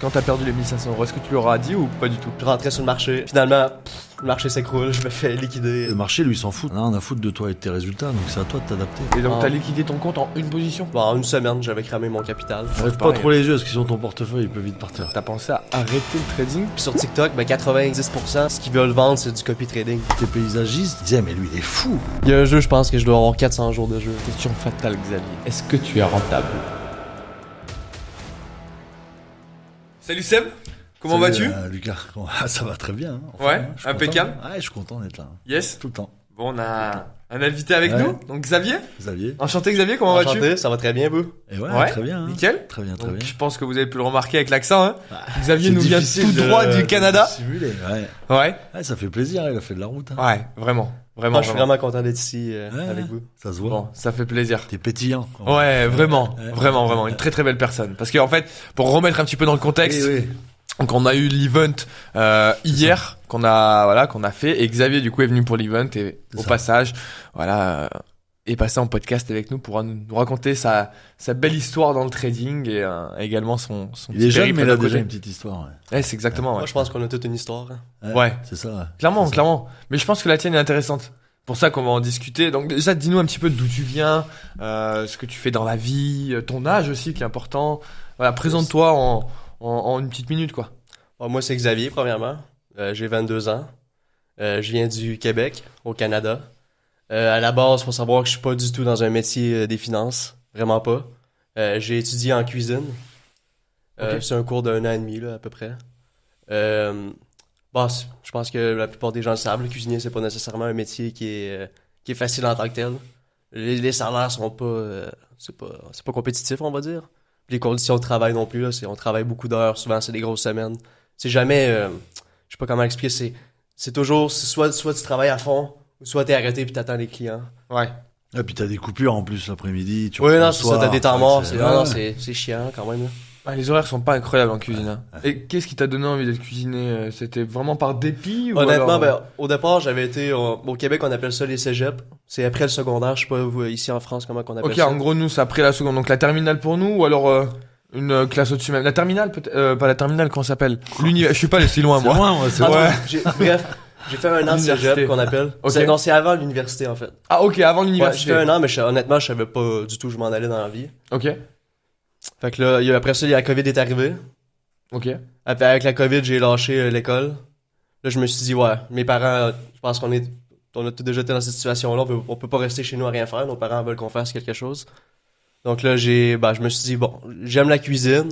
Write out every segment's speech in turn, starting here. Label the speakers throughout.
Speaker 1: Quand t'as perdu les 1500 €, est-ce que tu leur as dit ou pas du tout?
Speaker 2: Je rentrais sur le marché. Finalement, le marché s'écroule, je me fais liquider.
Speaker 3: Le marché, lui, il s'en fout. Là, on a foutre de toi et de tes résultats, donc c'est à toi de t'adapter.
Speaker 1: Et donc t'as liquidé ton compte en une position?
Speaker 2: Bon, en une semaine, j'avais cramé mon capital.
Speaker 3: Lève pas trop les yeux, parce qu'ils sont ton portefeuille, il peut vite partir.
Speaker 1: T'as pensé à arrêter le trading?
Speaker 2: Puis sur TikTok, 90%, ce qu'ils veulent vendre, c'est du copy trading.
Speaker 3: Tes paysagistes disaient, mais lui, il est fou.
Speaker 2: Il y a un jeu, je pense que je dois avoir 400 jours de jeu.
Speaker 1: Question fatale, Xavier. Est-ce que tu es rentable? Salut Seb, comment vas-tu?
Speaker 3: Lucas, ça va très bien. Hein.
Speaker 1: Ouais,
Speaker 3: je suis
Speaker 1: impeccable.
Speaker 3: content. Ouais, je suis content d'être là.
Speaker 1: Yes.
Speaker 3: Tout le temps.
Speaker 1: Bon, on a un invité avec nous, donc Xavier.
Speaker 3: Xavier.
Speaker 1: Enchanté Xavier, comment vas-tu?
Speaker 2: Enchanté, ça va très bien, vous?
Speaker 3: Et ouais, très bien. Hein.
Speaker 1: Nickel.
Speaker 3: Très bien, très
Speaker 1: Donc,
Speaker 3: bien.
Speaker 1: je pense que vous avez pu le remarquer avec l'accent. Hein. Xavier
Speaker 3: C'est
Speaker 1: nous vient
Speaker 3: difficile
Speaker 1: tout droit du Canada.
Speaker 3: Simuler, ouais.
Speaker 1: Ouais.
Speaker 3: Ouais, ça fait plaisir, il a fait de la route. Hein.
Speaker 1: Ouais, vraiment.
Speaker 2: Moi, je suis vraiment content d'être ici avec vous.
Speaker 3: Ça se voit.
Speaker 1: Bon, ça fait plaisir.
Speaker 3: T'es pétillant.
Speaker 1: Ouais, vraiment, vraiment, une très très belle personne. Parce qu'en fait, pour remettre un petit peu dans le contexte,
Speaker 3: Oui.
Speaker 1: donc on a eu l'event hier qu'on a fait, et Xavier du coup est venu pour l'event et au passage, est passé en podcast avec nous pour nous raconter sa belle histoire dans le trading et également son
Speaker 3: Il est jeune, mais il a déjà
Speaker 1: côté.
Speaker 3: une petite histoire.
Speaker 1: Ouais, c'est exactement.
Speaker 2: Moi,
Speaker 1: Ouais.
Speaker 2: je pense qu'on a toute une histoire. Hein.
Speaker 1: Ouais.
Speaker 3: C'est ça. Ouais.
Speaker 1: Clairement. Mais je pense que la tienne est intéressante. Pour ça qu'on va en discuter. Donc déjà, dis-nous un petit peu d'où tu viens, ce que tu fais dans la vie, ton âge aussi qui est important. Voilà, présente-toi en une petite minute, quoi.
Speaker 2: Bon, moi, c'est Xavier, premièrement. J'ai 22 ans. Je viens du Québec, au Canada. À la base, faut savoir que je suis pas du tout dans un métier des finances. Vraiment pas. J'ai étudié en cuisine. C'est un cours d'1 an et demi, là, à peu près. Je pense que la plupart des gens le savent. Le cuisinier, c'est pas nécessairement un métier qui est facile en tant que tel. Les salaires sont pas, c'est pas compétitif, on va dire. Les conditions de travail non plus, là, on travaille beaucoup d'heures. Souvent, c'est des grosses semaines. C'est jamais, je sais pas comment expliquer, c'est toujours, soit tu travailles à fond, ou soit t'es arrêté puis t'attends les clients.
Speaker 1: Ouais.
Speaker 3: Et puis t'as des coupures en plus l'après-midi.
Speaker 2: Oui, non, c'est ça, t'as des temps morts. C'est chiant quand même. Là.
Speaker 1: Ah, les horaires sont pas incroyables en cuisine. Hein. Et qu'est-ce qui t'a donné envie d'être cuisiné? C'était vraiment par dépit ou
Speaker 2: Honnêtement,
Speaker 1: alors...
Speaker 2: au départ, j'avais été au Québec, on appelle ça les cégeps. C'est après le secondaire, je sais pas vous ici en France comment on appelle ça.
Speaker 1: Ok, en gros nous c'est après la seconde, donc la terminale pour nous ou alors une classe au-dessus même. La terminale peut-être, pas la terminale, comment ça s'appelle? Je suis pas allé si loin moi.
Speaker 3: C'est
Speaker 2: loin,
Speaker 3: vrai.
Speaker 2: Bref, j'ai fait un an de cégep qu'on appelle.
Speaker 1: Okay.
Speaker 2: C'est avant l'université en fait.
Speaker 1: Ah ok, avant l'université.
Speaker 2: Ouais, j'ai fait un an, mais honnêtement, je savais pas du tout où je m'en allais dans la vie.
Speaker 1: Ok.
Speaker 2: Fait que là, après ça, la COVID est arrivée.
Speaker 1: Ok.
Speaker 2: Avec la COVID, j'ai lâché l'école. Là, je me suis dit, mes parents, je pense qu'on a tous déjà été dans cette situation-là. On peut pas rester chez nous à rien faire. Nos parents veulent qu'on fasse quelque chose. Donc là, je me suis dit, bon, j'aime la cuisine.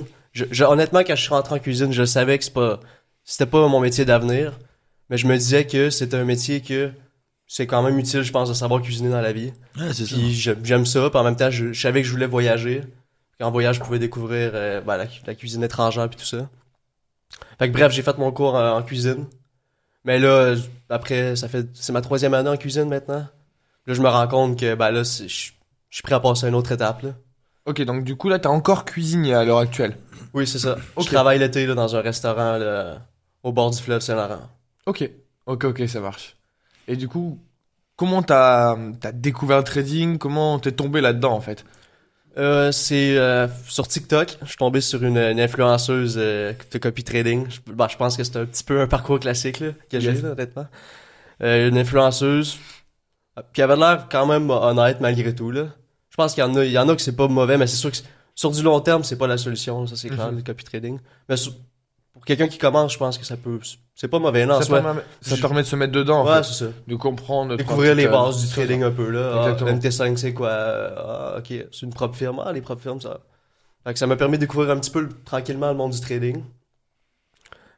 Speaker 2: Honnêtement, quand je suis rentré en cuisine, je savais que c'était pas mon métier d'avenir. Mais je me disais que c'était un métier que c'est quand même utile, je pense, de savoir cuisiner dans la vie.
Speaker 3: Ouais, c'est ça.
Speaker 2: Puis j'aime ça. Puis en même temps, je savais que je voulais voyager. En voyage, je pouvais découvrir la cuisine étrangère puis tout ça. Fait que bref, j'ai fait mon cours en cuisine. Mais là, après, c'est ma 3e année en cuisine maintenant. Là, je me rends compte que là, je suis prêt à passer à une autre étape. Là.
Speaker 1: Ok, donc du coup là t'as encore cuisiné à l'heure actuelle.
Speaker 2: Oui, c'est ça.
Speaker 1: Okay.
Speaker 2: Je travaille l'été là, dans un restaurant là, au bord du fleuve Saint-Laurent.
Speaker 1: Ok, ça marche. Et du coup, comment t'as découvert le trading? Comment t'es tombé là-dedans en fait?
Speaker 2: C'est sur TikTok, je suis tombé sur une influenceuse de copy trading. Je pense que c'est un petit peu un parcours classique là, que j'ai là, honnêtement. Une influenceuse qui avait l'air quand même honnête malgré tout là. Je pense qu'il y en a que c'est pas mauvais, mais c'est sûr que sur du long terme, c'est pas la solution, ça c'est clair, le copy trading. Mais pour quelqu'un qui commence, je pense que c'est pas mauvais non,
Speaker 1: ça permet de se mettre dedans en fait.
Speaker 2: C'est ça.
Speaker 1: De comprendre,
Speaker 2: découvrir les bases du trading un peu là.
Speaker 1: Exactement.
Speaker 2: MT5 c'est quoi? OK, c'est une propre firme. Les propres firmes ça. Fait que ça m'a permis de découvrir un petit peu tranquillement le monde du trading.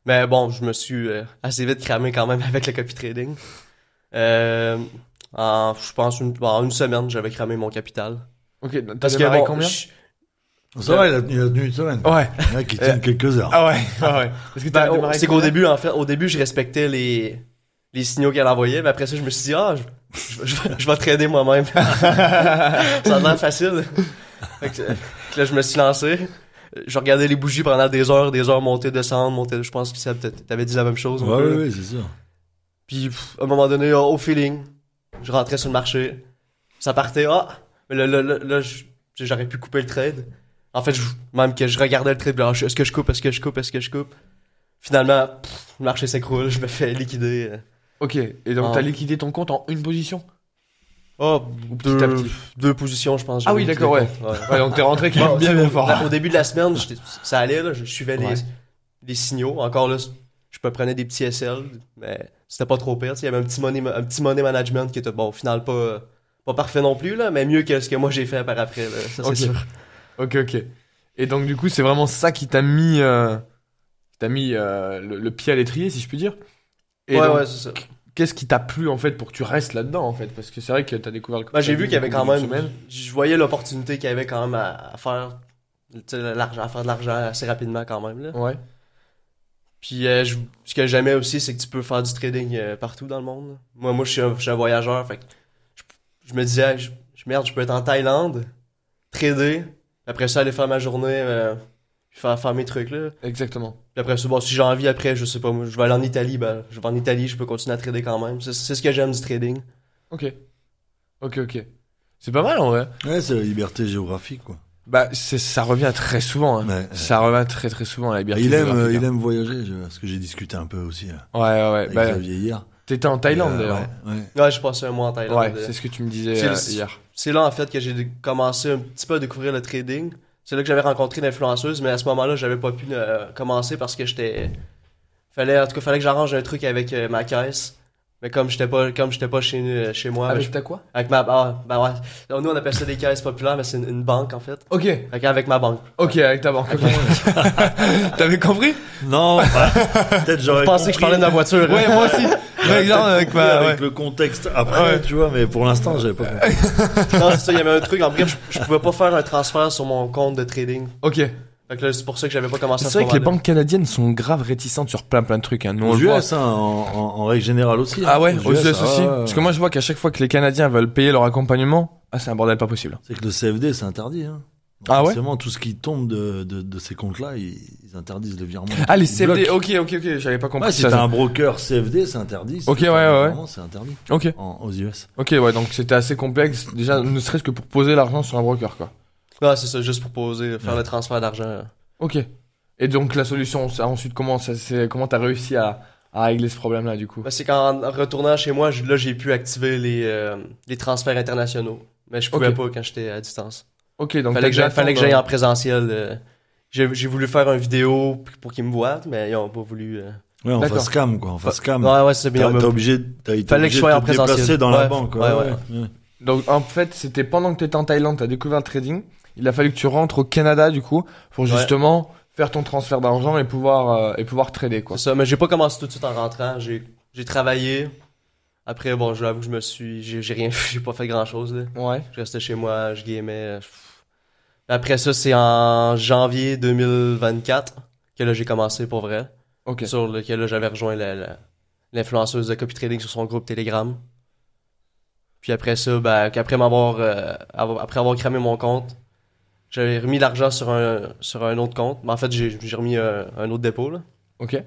Speaker 2: Mais bon, je me suis assez vite cramé quand même avec le copy trading. Je pense en une semaine, j'avais cramé mon capital.
Speaker 1: Ok, t'as démarré combien?
Speaker 3: Ça va, il a tenu une semaine.
Speaker 1: Ouais.
Speaker 3: Il y en a qui tiennent quelques heures.
Speaker 1: Ah ouais. Est-ce que t'as démarré
Speaker 2: c'est qu'au début, en fait, je respectais les signaux qu'elle envoyait, mais après ça, je me suis dit, je vais trader moi-même. Ça a l'air facile. Fait que là, je me suis lancé. Je regardais les bougies pendant des heures monter, descendre, monter. Je pense que t'avais dit la même chose.
Speaker 3: Ouais, c'est sûr.
Speaker 2: Puis, à un moment donné, au feeling, je rentrais sur le marché. Ça partait, mais là, j'aurais pu couper le trade. En fait, même que je regardais le trade, est-ce que je coupe? Finalement, le marché s'écroule, je me fais liquider.
Speaker 1: Ok, et donc t'as liquidé ton compte en une position?
Speaker 2: Oh,
Speaker 1: Ou petit à petit?
Speaker 2: deux positions, je pense.
Speaker 1: Ah oui, d'accord, ouais. Ouais, donc t'es rentré quand même bien fort.
Speaker 2: Au début de la semaine, ça allait, là, je suivais les signaux. Encore là, je me prenais des petits SL, mais c'était pas trop pire. Il y avait un petit money management qui était, bon, au final, pas parfait non plus, là, mais mieux que ce que moi j'ai fait par après, là, ça c'est sûr.
Speaker 1: Ok. Et donc du coup, c'est vraiment ça qui t'a mis, le pied à l'étrier, si je puis dire. Et donc,
Speaker 2: ouais, c'est ça.
Speaker 1: Qu'est-ce qui t'a plu en fait pour que tu restes là-dedans en fait? Parce que c'est vrai que t'as découvert le.
Speaker 2: J'ai vu qu'il y avait quand même, je voyais l'opportunité qu'il y avait quand même à faire, l'argent, à faire de l'argent assez rapidement quand même là.
Speaker 1: Ouais.
Speaker 2: Puis ce que j'aimais aussi, c'est que tu peux faire du trading partout dans le monde. Là. Moi, je suis un voyageur, fait que je me disais, merde, je peux être en Thaïlande, trader, après ça aller faire ma journée, faire mes trucs là.
Speaker 1: Exactement.
Speaker 2: Puis après ça, bon, si j'ai envie après, je sais pas, moi, je vais aller en Italie, je vais en Italie, je peux continuer à trader quand même. C'est ce que j'aime du trading.
Speaker 1: Ok. C'est pas mal en vrai.
Speaker 3: Ouais, c'est la liberté géographique, quoi.
Speaker 1: Bah, ça revient très souvent. Hein.
Speaker 3: Ouais.
Speaker 1: Ça revient très très souvent la liberté.
Speaker 3: Il
Speaker 1: géographique,
Speaker 3: aime voyager, parce que j'ai discuté un peu aussi
Speaker 1: Ouais.
Speaker 3: avec
Speaker 1: Bah,
Speaker 3: Xavier hier.
Speaker 1: t'étais en Thaïlande d'ailleurs.
Speaker 2: Ouais, j'ai passé un mois en Thaïlande.
Speaker 1: Ouais, c'est ce que tu me disais hier.
Speaker 2: C'est là en fait que j'ai commencé un petit peu à découvrir le trading. C'est là que j'avais rencontré l'influenceuse, mais à ce moment-là, j'avais pas pu commencer parce que fallait que j'arrange un truc avec ma caisse. Mais comme j'étais pas chez moi.
Speaker 1: Avec ta quoi?
Speaker 2: Avec ma ouais. Nous on appelle ça des caisses populaires, mais c'est une banque en fait.
Speaker 1: Ok.
Speaker 2: Avec ma banque.
Speaker 1: Ok, avec ta banque. T'avais compris?
Speaker 3: Non, peut-être j'aurais
Speaker 2: Je pensais que je parlais de ma voiture.
Speaker 1: Ouais, moi aussi. Ouais, exemple,
Speaker 3: avec le contexte après, tu vois, mais pour l'instant, j'avais pas compris.
Speaker 2: Non, c'est ça, il y avait un truc, en bref, je pouvais pas faire un transfert sur mon compte de trading.
Speaker 1: Ok.
Speaker 2: Fait que là, c'est pour ça que j'avais pas commencé à
Speaker 1: C'est vrai que les banques canadiennes sont grave réticentes sur plein de trucs. Hein. Nous, on
Speaker 3: Aux
Speaker 1: le voit.
Speaker 3: US, en règle générale aussi.
Speaker 1: Ah ouais, aux US
Speaker 3: ah
Speaker 1: aussi.
Speaker 3: ouais.
Speaker 1: Parce que moi, je vois qu'à chaque fois que les Canadiens veulent payer leur accompagnement, c'est un bordel pas possible.
Speaker 3: C'est que le CFD, c'est interdit. Hein.
Speaker 1: Ah ouais?
Speaker 3: Forcément, tout ce qui tombe de ces comptes-là, ils interdisent le virement.
Speaker 1: Ah, les
Speaker 3: Ils
Speaker 1: CFD,
Speaker 3: bloquent.
Speaker 1: ok, j'avais pas compris.
Speaker 3: Ouais, si t'as un broker CFD, c'est interdit.
Speaker 1: Ok, ouais.
Speaker 3: Vraiment, c'est interdit.
Speaker 1: Ok.
Speaker 3: Aux US.
Speaker 1: Ok, ouais, donc c'était assez complexe. Déjà, ne serait-ce que pour poser l'argent sur un broker, quoi.
Speaker 2: Ouais, c'est ça, juste pour faire le transfert d'argent.
Speaker 1: Ok. Et donc, la solution, ensuite, comment t'as réussi à régler ce problème-là, du coup?
Speaker 2: C'est qu'en retournant chez moi, j'ai pu activer les transferts internationaux. Mais je pouvais pas quand j'étais à distance.
Speaker 1: Ok, donc
Speaker 2: fallait que j'aille en présentiel. J'ai voulu faire une vidéo pour qu'ils me voient, mais ils ont pas voulu.
Speaker 3: Ouais, on fait scam, quoi. On fait scam.
Speaker 2: Ouais, c'est bien.
Speaker 3: T'es obligé de te déplacer dans la banque. Ouais.
Speaker 1: Donc, en fait, c'était pendant que t'étais en Thaïlande, t'as découvert le trading. Il a fallu que tu rentres au Canada, du coup, pour justement faire ton transfert d'argent et pouvoir trader, quoi.
Speaker 2: C'est ça, mais j'ai pas commencé tout de suite en rentrant. J'ai travaillé. Après, bon, j'avoue que j'ai pas fait grand chose, là.
Speaker 1: Ouais.
Speaker 2: Je restais chez moi, je gamais. Après ça, c'est en janvier 2024 que là, j'ai commencé pour vrai.
Speaker 1: Ok.
Speaker 2: Sur lequel là, j'avais rejoint l'influenceuse de copy trading sur son groupe Telegram. Puis après ça, après avoir cramé mon compte, j'avais remis l'argent sur un autre compte. Mais en fait, j'ai remis un autre dépôt, là.
Speaker 1: Ok.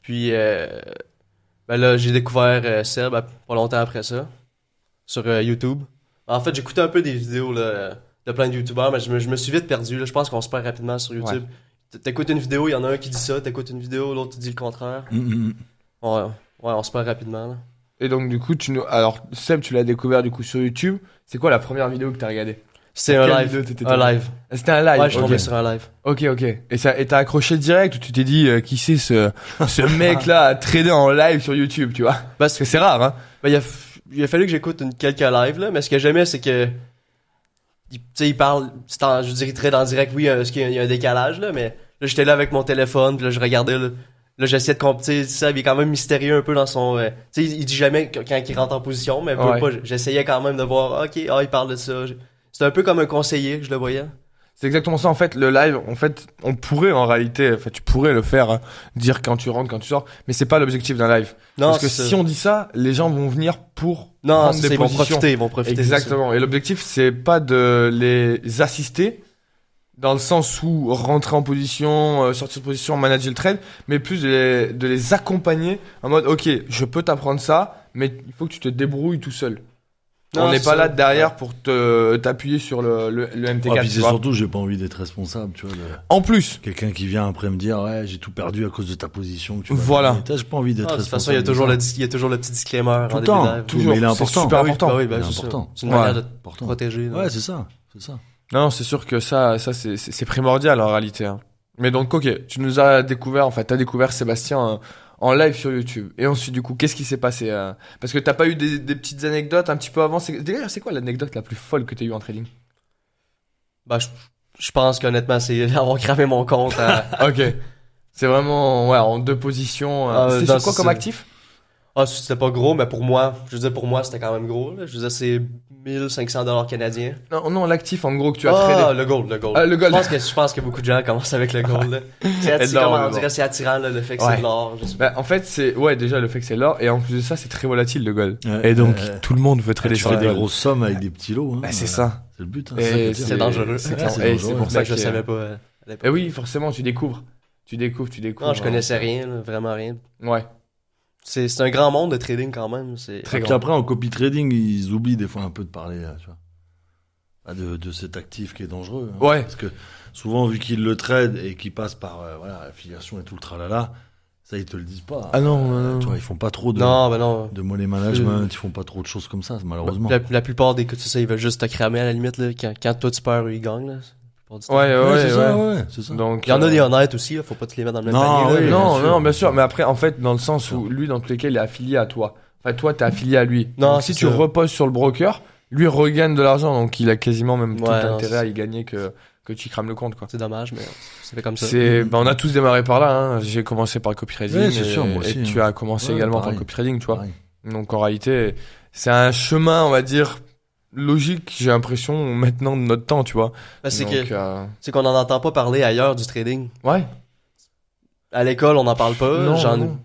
Speaker 2: Puis là, j'ai découvert Seb pas longtemps après ça, sur YouTube. En fait, j'écoutais un peu des vidéos là, de plein de YouTubeurs, mais je me suis vite perdu. Là. Je pense qu'on se perd rapidement sur YouTube. T'écoutes une vidéo, il y en a un qui dit ça, t'écoutes une vidéo, l'autre dit le contraire. Ouais, on se perd rapidement. Là.
Speaker 1: Et donc, du coup, alors, Seb, tu l'as découvert du coup sur YouTube. C'est quoi la première vidéo que t'as regardée?
Speaker 2: C'était un live.
Speaker 1: C'était un live.
Speaker 2: Ouais, je suis tombé sur un live.
Speaker 1: Ok. Et t'as accroché direct ou tu t'es dit, qui c'est ce mec-là à trader en live sur YouTube, tu vois? Parce que c'est rare, hein?
Speaker 2: Il a fallu que j'écoute quelques lives, là, mais ce que j'aimais, c'est que, il parle, je dirais trade en direct, oui, parce qu'il y a un décalage, là, mais là, j'étais là avec mon téléphone, puis là, je regardais, là, j'essayais de comprendre, ça, il est quand même mystérieux un peu dans son, il dit jamais quand il rentre en position, mais j'essayais quand même de voir, ok, il parle de ça. C'était un peu comme un conseiller que je le voyais.
Speaker 1: C'est exactement ça, en fait, le live, en fait, on pourrait en réalité, tu pourrais le faire, hein, dire quand tu rentres, quand tu sors, mais c'est pas l'objectif d'un live. Non, parce que si on dit ça, les gens vont venir pour prendre des positions.
Speaker 2: Ils vont profiter.
Speaker 1: Exactement. Et l'objectif, c'est pas de les assister, dans le sens où rentrer en position, sortir de position, manager le trade, mais plus de les accompagner en mode, ok, je peux t'apprendre ça, mais il faut que tu te débrouilles tout seul. On n'est
Speaker 2: c'est
Speaker 1: pas
Speaker 2: ça.
Speaker 1: là derrière pour t'appuyer sur le MT4.
Speaker 3: Ouais, puis
Speaker 1: tu
Speaker 3: c'est
Speaker 1: vois.
Speaker 3: surtout, j'ai pas envie d'être responsable, tu vois.
Speaker 1: En plus,
Speaker 3: Quelqu'un qui vient après me dire, ouais, j'ai tout perdu à cause de ta position. Que tu m'as
Speaker 1: Voilà.
Speaker 3: donnée. J'ai pas envie d'être
Speaker 2: De toute
Speaker 3: responsable.
Speaker 2: façon, il y a toujours
Speaker 3: de
Speaker 2: le, il y a toujours le petit disclaimer
Speaker 3: Tout
Speaker 2: en
Speaker 3: le
Speaker 2: début
Speaker 3: temps.
Speaker 2: de live.
Speaker 1: toujours,
Speaker 3: mais il est
Speaker 1: c'est
Speaker 3: important.
Speaker 1: super
Speaker 2: Ah oui,
Speaker 1: important.
Speaker 2: bah oui,
Speaker 3: Il est
Speaker 2: c'est ça.
Speaker 3: important.
Speaker 2: C'est une
Speaker 1: Ouais.
Speaker 2: manière de te
Speaker 3: Important.
Speaker 2: protéger. là.
Speaker 3: Ouais, c'est ça. C'est ça.
Speaker 1: Non, c'est sûr que ça c'est primordial en réalité. Hein. Mais donc, ok, tu nous as découvert, en fait, t'as découvert Sébastien en live sur YouTube. Et ensuite, du coup, qu'est-ce qui s'est passé parce que t'as pas eu des petites anecdotes un petit peu avant. D'ailleurs, c'est quoi l'anecdote la plus folle que t'as eu en trading?
Speaker 2: Bah, je pense qu'honnêtement, c'est avoir cramé mon compte à...
Speaker 1: Ok. C'est vraiment, ouais, en 2 positions. C'était
Speaker 2: non,
Speaker 1: sur quoi
Speaker 2: c'est
Speaker 1: comme
Speaker 2: ça.
Speaker 1: actif?
Speaker 2: Ah, c'était pas gros, mais pour moi, je veux dire, pour moi, c'était quand même gros, là. Je veux dire, c'est 1500$ canadiens.
Speaker 1: Non, l'actif, en gros, que tu as tradé.
Speaker 2: Le gold.
Speaker 1: Ah, le gold.
Speaker 2: Je pense que beaucoup de gens commencent avec le gold, là. C'est
Speaker 1: l'or,
Speaker 2: comment
Speaker 1: le
Speaker 2: on dirait, c'est attirant, là, le fait que
Speaker 1: Ouais.
Speaker 2: c'est de l'or. Je sais pas.
Speaker 1: Bah, en fait, ouais, déjà, le fait que c'est l'or. Et en plus de ça, c'est très volatile, le gold.
Speaker 3: Ouais,
Speaker 1: Et donc,
Speaker 3: ouais.
Speaker 1: tout le monde veut trader
Speaker 3: Tu
Speaker 1: sur
Speaker 3: fais
Speaker 1: le
Speaker 3: des
Speaker 1: gold.
Speaker 3: grosses sommes avec des petits lots. Hein.
Speaker 1: Bah, c'est
Speaker 3: Voilà.
Speaker 1: ça.
Speaker 3: C'est le but. Hein,
Speaker 1: Et
Speaker 3: ça que
Speaker 2: c'est dangereux.
Speaker 1: C'est
Speaker 3: Ouais, c'est
Speaker 1: et
Speaker 3: dangereux.
Speaker 1: c'est pour ça
Speaker 2: Mais
Speaker 1: que
Speaker 2: je savais pas à l'époque.
Speaker 1: Eh oui, forcément, tu découvres. Tu découvres.
Speaker 2: Non, je connaissais rien, là, vraiment rien.
Speaker 1: Ouais.
Speaker 2: C'est un grand monde de trading quand même. C'est
Speaker 1: Très
Speaker 3: Puis
Speaker 1: grand.
Speaker 3: après, en copy trading, ils oublient des fois un peu de parler, tu vois. Ah, de cet actif qui est dangereux. Hein.
Speaker 1: Ouais.
Speaker 3: Parce que souvent, vu qu'ils le tradent et qu'ils passent par voilà, l'affiliation et tout le tralala, ça, ils te le disent pas.
Speaker 1: Ah non.
Speaker 3: Tu vois, ils font pas trop de,
Speaker 2: Non, ben non.
Speaker 3: de money management, ils font pas trop de choses comme ça, malheureusement.
Speaker 2: La plupart des cas, c'est ça, ils veulent juste te cramer à la limite, là. Quand toi tu perds, ils gagnent, là. La plupart du temps.
Speaker 1: Ouais,
Speaker 3: c'est ça,
Speaker 1: ouais.
Speaker 3: ouais, c'est ça.
Speaker 1: Donc,
Speaker 2: Il y en a des honnêtes aussi, là. Faut pas te les mettre dans le même
Speaker 3: Non,
Speaker 2: panier, là.
Speaker 3: oui,
Speaker 2: mais-
Speaker 1: non,
Speaker 3: bien sûr.
Speaker 1: non, bien sûr. Mais après, en fait, dans le sens où lui, dans tous les cas, il est affilié à toi. Enfin, toi, t'es affilié à lui.
Speaker 2: Non,
Speaker 1: Donc, si
Speaker 2: c'est
Speaker 1: tu
Speaker 2: ça.
Speaker 1: reposes sur le broker, lui regagne de l'argent. Donc, il a quasiment même tout
Speaker 2: Ouais, non,
Speaker 1: intérêt à
Speaker 2: c'est-
Speaker 1: y gagner que tu crames le compte, quoi.
Speaker 2: C'est dommage, mais c'est fait comme ça.
Speaker 1: On a tous démarré par là, hein. J'ai commencé par le copy trading.
Speaker 3: Ouais, c'est
Speaker 1: et-
Speaker 3: sûr, moi aussi,
Speaker 1: Et tu
Speaker 3: hein.
Speaker 1: as commencé
Speaker 3: Ouais,
Speaker 1: également par
Speaker 3: pareil.
Speaker 1: le copy trading, tu vois.
Speaker 3: Pareil.
Speaker 1: Donc, en réalité, c'est un chemin, on va dire, logique, j'ai l'impression, maintenant de notre temps, tu vois.
Speaker 2: Ben, c'est
Speaker 1: Donc,
Speaker 2: que, c'est qu'on en entend pas parler ailleurs du trading.
Speaker 1: ouais.
Speaker 2: À l'école, on en parle pas.
Speaker 1: Non, non.